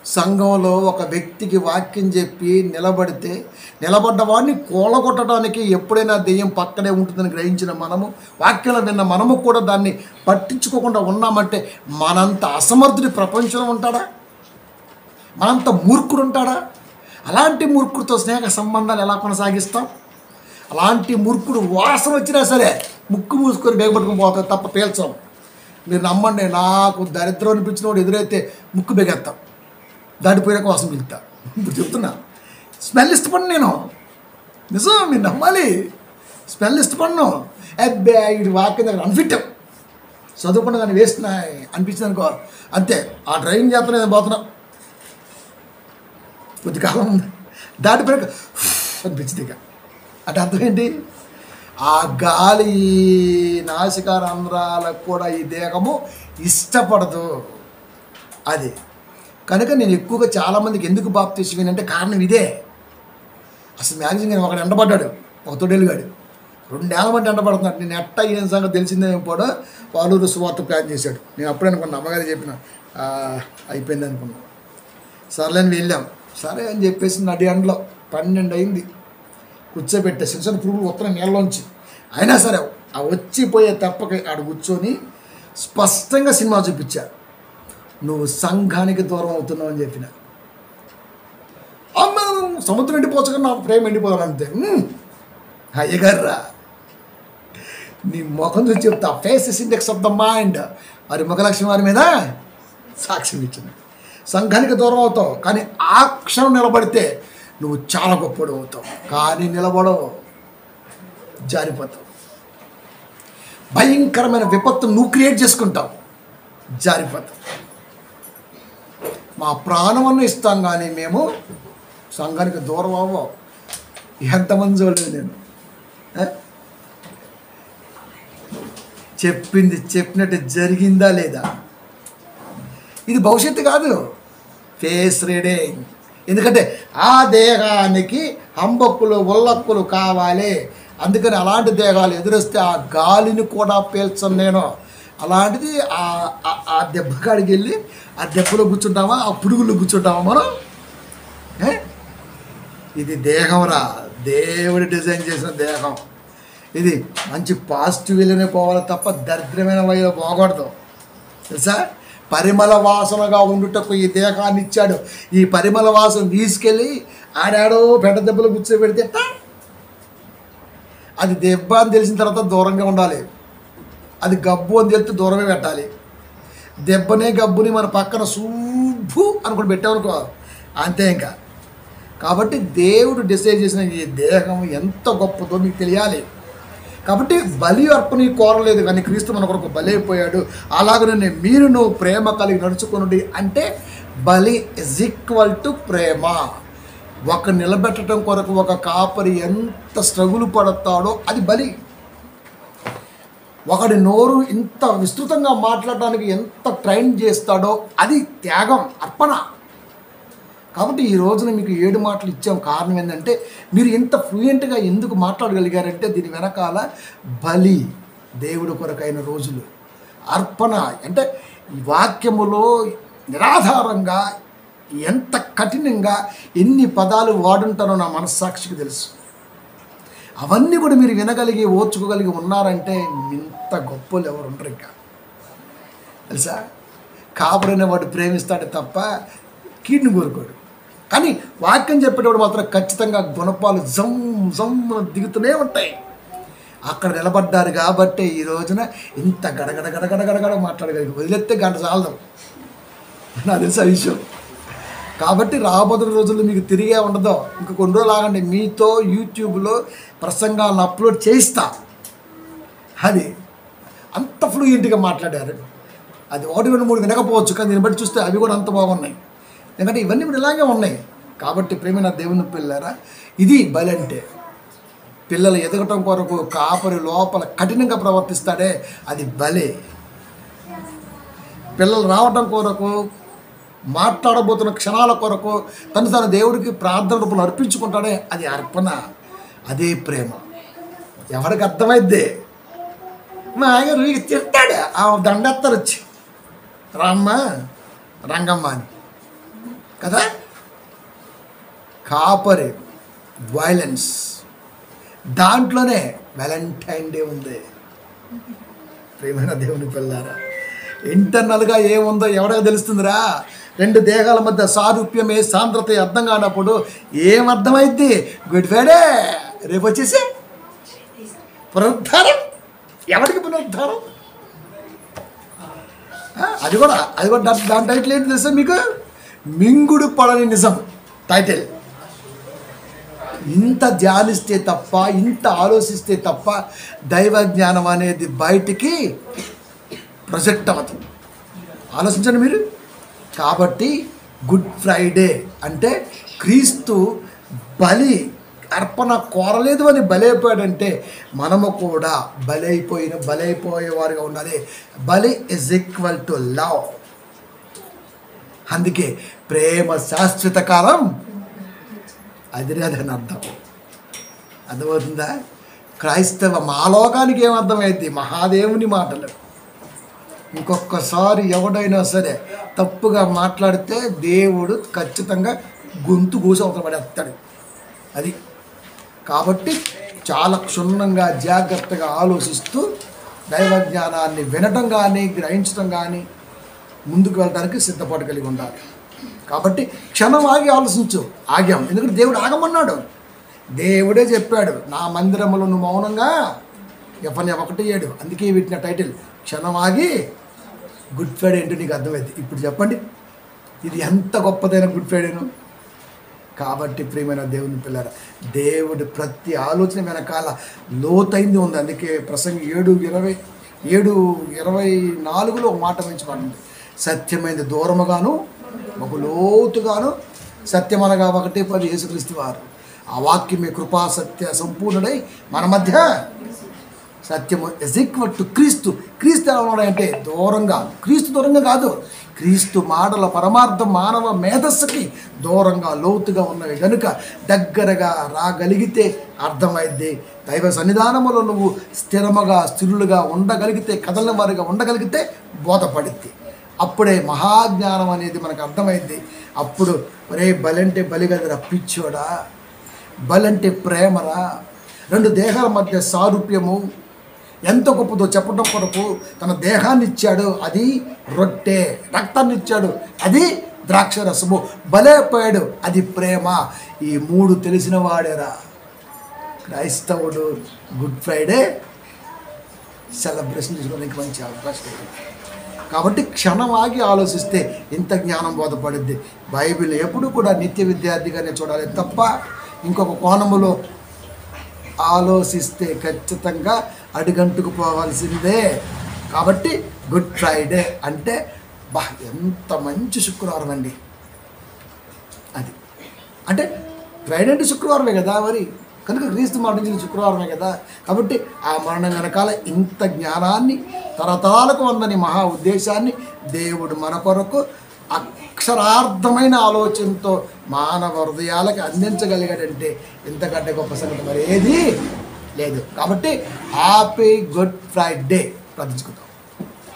S1: సంఘంలో ఒక వ్యక్తికి వాక్యం చెప్పి నిలబడ్డ వాడిని కూలగొట్టడానికి ఎప్పుడైనా దెయ్యం పక్కనే ఉంటుందని గ్రహించిన మనము, వాక్యంలో విన్న మనము కూడా దాన్ని పట్టించుకోకుండా ఉన్నామంటే మనంత అసమర్థుడి ప్రపంచంలో ఉంటాడా? మనంత మూర్ఖుడు ఉంటాడా? అలాంటి మూర్ఖుడితో స్నేహ సంబంధాలు ఎలా కొనసాగిస్తాం? అలాంటి మూర్ఖుడు వాసన వచ్చినా సరే ముక్కు మూసుకొని బేగపట్టుకుని పోతాడు తప్ప పీల్చాం. మీరు నమ్మండి, నాకు దరిద్రం అనిపించిన వాడు ఎదురైతే ముక్కు బెగెత్తాం, దాటిపోయాక వాసన పిలుతా. ఇప్పుడు చెప్తున్నా, స్మెల్ ఇష్టపడి నేను నిజం, మీరు నమ్మాలి. స్మెల్ ఇష్టపడను. అబ్బే ఇది వాక్యం దగ్గర అన్ఫిట్, చదువుకుండా కానీ వేస్ట్ అనిపించింది అనుకో అంతే. ఆ డ్రైవింగ్ చేస్తున్నా నేను పోతున్నా, కొద్దికాలం దాటిపోయాక అనిపించింది. ఇక అంటే అర్థం ఏంటి? ఆ గాలి నాసికా రంధ్రాలకు కూడా ఈ దేహము ఇష్టపడదు. అది కనుక నేను ఎక్కువగా చాలామందికి ఎందుకు బాప్తీసం అంటే కారణం ఇదే. అసలు మ్యాక్సిమం నేను ఒకడు ఎండబడ్డాడు, ఒక తొడేలుగాడు 2 ఏళ్ళ మంది ఎండబడుతున్నాడు. నేను ఎట్ట ఏం సంగతి తెలిసిందే కూడా పాలూరు సువార్త ప్లాన్ చేశాడు. నేను అప్పుడే అనుకున్నా, అమ్మగారు చెప్పిన అయిపోయింది అనుకున్నా. సర్లేని వెళ్ళాం. సరే అని చెప్పేసి నడి ఎండలో 12 అయింది కూర్చోబెట్టే చిన్న పురుగులు వస్తున్న నీళ్ళలోంచి. అయినా సరే ఆ వచ్చిపోయే తప్పక ఆడు కూర్చొని స్పష్టంగా సినిమా చూపించా. నువ్వు సంఘానికి దూరం అవుతున్నావు అని చెప్పిన. అమ్మ సముద్రం ఎండిపోవచ్చు, నా ప్రేమ ఎండిపోదాను అంతే. అయ్యగారా నీ ముఖం చూసి చెప్తా. Face is index of the mind. మరి ముఖలక్ష్మి వారి మీద సాక్ష్యం ఇచ్చింది. సంఘానికి దూరం అవుతావు, కానీ ఆ క్షణం నిలబడితే నువ్వు చాలా గొప్పడు అవుతావు. కానీ నిలబడవు, జారిపోతావు. భయంకరమైన విపత్తు నువ్వు క్రియేట్ చేసుకుంటావు, జారిపోతావు. మా ప్రాణమನ್ನು ఇస్తాం కానీ మేము సంఘానికి దూరం అవ్వవు. ఎంతమంది చూడలేదు నేను. చెప్పింది చెప్పినట్టు జరిగిందా లేదా? ఇది భవిష్యత్తు కాదు, ఫేస్ రీడింగ్. ఎందుకంటే ఆ దేహానికి హంబక్కులు ఉల్లక్కులు కావాలి. అందుకని అలాంటి దేహాలు ఎదురొస్తే ఆ గాలిని కూడా పీల్చను నేను. అలాంటిది ఆ దెబ్బ కాడికి వెళ్ళి ఆ దెబ్బలో కూర్చుంటామా, ఆ పురుగుల్లో కూర్చుంటామా మనం? ఇది దేహంరా, దేవుడు డిజైన్ చేసిన దేహం. ఇది మంచి పాజిటివ్ వేలోనే పోవాలి తప్ప దరిద్రమైన వైలో పోకూడదు. తెలుసా? పరిమళ వాసనగా ఉండుటకు ఈ దేహాన్ని ఇచ్చాడు. ఈ పరిమళ వాసన తీసుకెళ్ళి ఆడాడో పెద్ద దెబ్బలు కూర్చోబెడితే అది దెబ్బ అని తెలిసిన తర్వాత దూరంగా ఉండాలి. అది గబ్బు అని తెలిస్తే దూరమే పెట్టాలి. దెబ్బనే గబ్బుని మన పక్కన సూబ్బు అనుకుని పెట్టామనుకో, అంతే ఇంకా. కాబట్టి దేవుడు డిసైడ్ చేసిన ఈ దేహం ఎంత గొప్పదో మీకు తెలియాలి. కాబట్టి బలి అర్పణ కోరలేదు, కానీ క్రీస్తు మన కొరకు బలి అయిపోయాడు. అలాగనే మీరు ప్రేమ కలిగి నడుచుకున్నది అంటే బలి ఇజ్ ఈక్వల్ టు ప్రేమ. ఒక నిలబెట్టడం కొరకు ఒక కాపరి ఎంత స్ట్రగుల్ పడతాడో అది బలి. ఒకడి నోరు ఇంత విస్తృతంగా మాట్లాడడానికి ఎంత ట్రైన్ చేస్తాడో అది త్యాగం, అర్పణ. కాబట్టి ఈ రోజున మీకు 7 మాటలు ఇచ్చాం. కారణం ఏంటంటే మీరు ఇంత ఫ్లూయెంట్గా ఎందుకు మాట్లాడగలిగారంటే దీని వెనకాల బలి, దేవుడి కొరకైన రోజులు, అర్పణ. అంటే ఈ వాక్యములో నిరాధారంగా ఎంత కఠినంగా ఎన్ని పదాలు వాడుంటారో నా మనస్సాక్షికి తెలుసు. అవన్నీ కూడా మీరు వినగలిగి ఓర్చుకోగలిగి ఉన్నారంటే ఇంత గొప్పలు ఎవరు ఉండరు. ఇంకా తెలుసా? కాపురైన వాడు ప్రేమిస్తాడు తప్ప కీడుని కోరుకోడు. కానీ వాక్యం చెప్పేటప్పుడు మాత్రం ఖచ్చితంగా గుణపాలు దిగుతూనే ఉంటాయి. అక్కడ నిలబడ్డారు కాబట్టి ఈ రోజున ఇంత గడగడ మాట్లాడగలిగి. వదిలేస్తే గంట చాలదు, నాకు తెలుసు ఆ విషయం. కాబట్టి రాబోతున్న రోజుల్లో మీకు తిరిగే ఉండదు. ఇంక కొన్ని రోజులు ఆగండి, మీతో యూట్యూబ్లో ప్రసంగాలను అప్లోడ్ చేయిస్తా. అది అంత ఫ్లూయెంట్గా మాట్లాడారు. అది 1, 2, 3 వినకపోవచ్చు, కానీ దీన్ని బట్టి చూస్తే అవి కూడా అంత బాగున్నాయి. ఎందుకంటే ఇవన్నీ ఇప్పుడు ఇలాగే ఉన్నాయి. కాబట్టి ప్రేమైన దేవుని పిల్లరా, ఇది బలి అంటే. పిల్లలు ఎదగటం కొరకు కాపరి లోపల కఠినంగా ప్రవర్తిస్తాడే అది బలి. పిల్లలు రావటం కొరకు మాట్లాడబోతున్న క్షణాల కొరకు తన దేవుడికి ప్రార్థన రూపంలో అర్పించుకుంటాడే అది అర్పణ, అదే ప్రేమ. ఎవరికి అర్థమైద్ది? మా ఆయన వీరికి తిడతాడు, ఆ దండెత్తారు వచ్చి రామ్మ రంగమ్మ అని కదా. కాపరి వైలెన్స్, దాంట్లోనే వ్యాలంటైన్ డే ఉంది. ప్రేమైన దేవుని పిల్లారా, ఇంటర్నల్గా ఏముందో ఎవరికి తెలుస్తుందిరా? 2 దేహాల మధ్య సారూప్యమే సాంద్రత అర్థం కానప్పుడు ఏమర్థమైద్ది? గుడ్ ఫ్రైడే, రేపు వచ్చేసి పునరుద్ధారం. ఎవరికి పునరుద్ధారం? అది కూడా దాని టైటిల్ ఏంటి తెలుసా మీకు? మింగుడు పడని నిజం టైటిల్. ఇంత ధ్యానిస్తే తప్ప, ఇంత ఆలోచిస్తే తప్ప దైవ జ్ఞానం అనేది బయటికి ప్రొజెక్ట్ అవ్వదు. ఆలోచించండి మీరు. కాబట్టి గుడ్ ఫ్రైడే అంటే క్రీస్తు బలి అర్పణ కోరలేదు అని బలైపోయాడంటే మనము కూడా బలైపోయేవారుగా ఉండాలి. బలి ఇజ్ ఈక్వల్ టు లవ్. అందుకే ప్రేమ శాశ్వత కాలం అది అని అర్థం. అర్థమవుతుందా? క్రైస్తవ మాలోకానికి ఏమర్థమైంది? మహాదేవుని మాటలు. ఇంకొకసారి ఎవడైనా సరే తప్పుగా మాట్లాడితే దేవుడు ఖచ్చితంగా గొంతు కూసి అవతల పడేస్తాడు. అది కాబట్టి చాలా క్షుణ్ణంగా జాగ్రత్తగా ఆలోచిస్తూ దైవ జ్ఞానాన్ని వినటం కానీ గ్రహించడం కానీ ముందుకు వెళ్ళడానికి సిద్ధపాటు కలిగి ఉండాలి. కాబట్టి క్షణం ఆగి ఆలోచించు. ఆగాం, ఎందుకంటే దేవుడు ఆగమన్నాడు. దేవుడే చెప్పాడు, నా మందిరములో నువ్వు మౌనంగా F1 1:7. అందుకే వీటిన టైటిల్ క్షణం ఆగి. గుడ్ ఫ్రైడే ఏంటో నీకు అర్థమైంది. ఇప్పుడు చెప్పండి, ఇది ఎంత గొప్పదైన గుడ్ ఫ్రైడేను. కాబట్టి ప్రియమైన దేవుని పిల్లరా, దేవుడు ప్రతి ఆలోచన వెనకాల లోతైంది ఉంది. అందుకే ప్రసంగి 7:24 ఒక మాట మించబడింది. సత్యమైనది దూరముగాను బహు లోతుగాను, సత్యమనగా 1:10 యేసుక్రీస్తు వారు. ఆ వాక్యమే కృపా సత్య సంపూర్ణుడై మన మధ్య సత్యము ఇస్ ఈక్వల్ టు క్రీస్తు. క్రీస్తు ఎలా ఉన్నాడంటే దూరంగా, క్రీస్తు దూరంగా కాదు, క్రీస్తు మాటల పరమార్థం మానవ మేధస్సుకి దూరంగా లోతుగా ఉన్నవి కనుక దగ్గరగా రాగలిగితే అర్థమైద్ది. దైవ సన్నిధానములో నువ్వు స్థిరులుగా ఉండగలిగితే, కదలని వారిగా ఉండగలిగితే బోధపడిద్ది. అప్పుడే మహాజ్ఞానం అనేది మనకు అర్థమైద్ది. అప్పుడు ఒరే బలంటే బలిగదరా పిచ్చోడా, బలంటే ప్రేమరా, రెండు దేహాల మధ్య సారూప్యము ఎంత గొప్పదో చెప్పడం కొరకు తన దేహాన్ని ఇచ్చాడు, అది రొట్టె, రక్తాన్ని ఇచ్చాడు, అది ద్రాక్ష రసము, బలైపోయాడు, అది ప్రేమ. ఈ మూడు తెలిసిన వాడేరా క్రైస్తవుడు. గుడ్ ఫ్రైడే సెలబ్రేషన్ చేసుకోవడానికి మంచి అవకాశం. కాబట్టి క్షణం ఆగి ఆలోచిస్తే ఇంత జ్ఞానం బోధపడుద్ది. బైబిల్ ఎప్పుడు కూడా నిత్య విద్యార్థిగానే చూడాలి తప్ప ఇంకొక కోణములో ఆలోచిస్తే ఖచ్చితంగా అడుగంటుకు పోవాల్సిందే. కాబట్టి గుడ్ ఫ్రైడే అంటే ఎంత మంచి శుక్రవారం అండి. అది అంటే ఫ్రైడే అంటే శుక్రవారమే కదా, మరి కనుక క్రీస్తు మరణించిన శుక్రవారమే కదా. కాబట్టి ఆ మరణం వెనకాల ఇంత జ్ఞానాన్ని, తరతరాలకు అందని మహా ఉద్దేశాన్ని దేవుడు మన కొరకు అక్షరార్థమైన ఆలోచనతో మానవ హృదయాలకు అందించగలిగాడంటే ఇంతకంటే గొప్ప సంగతి మరి ఏది లేదు. కాబట్టి హ్యాపీ గుడ్ ఫ్రైడే ప్రార్థించుకుందాం.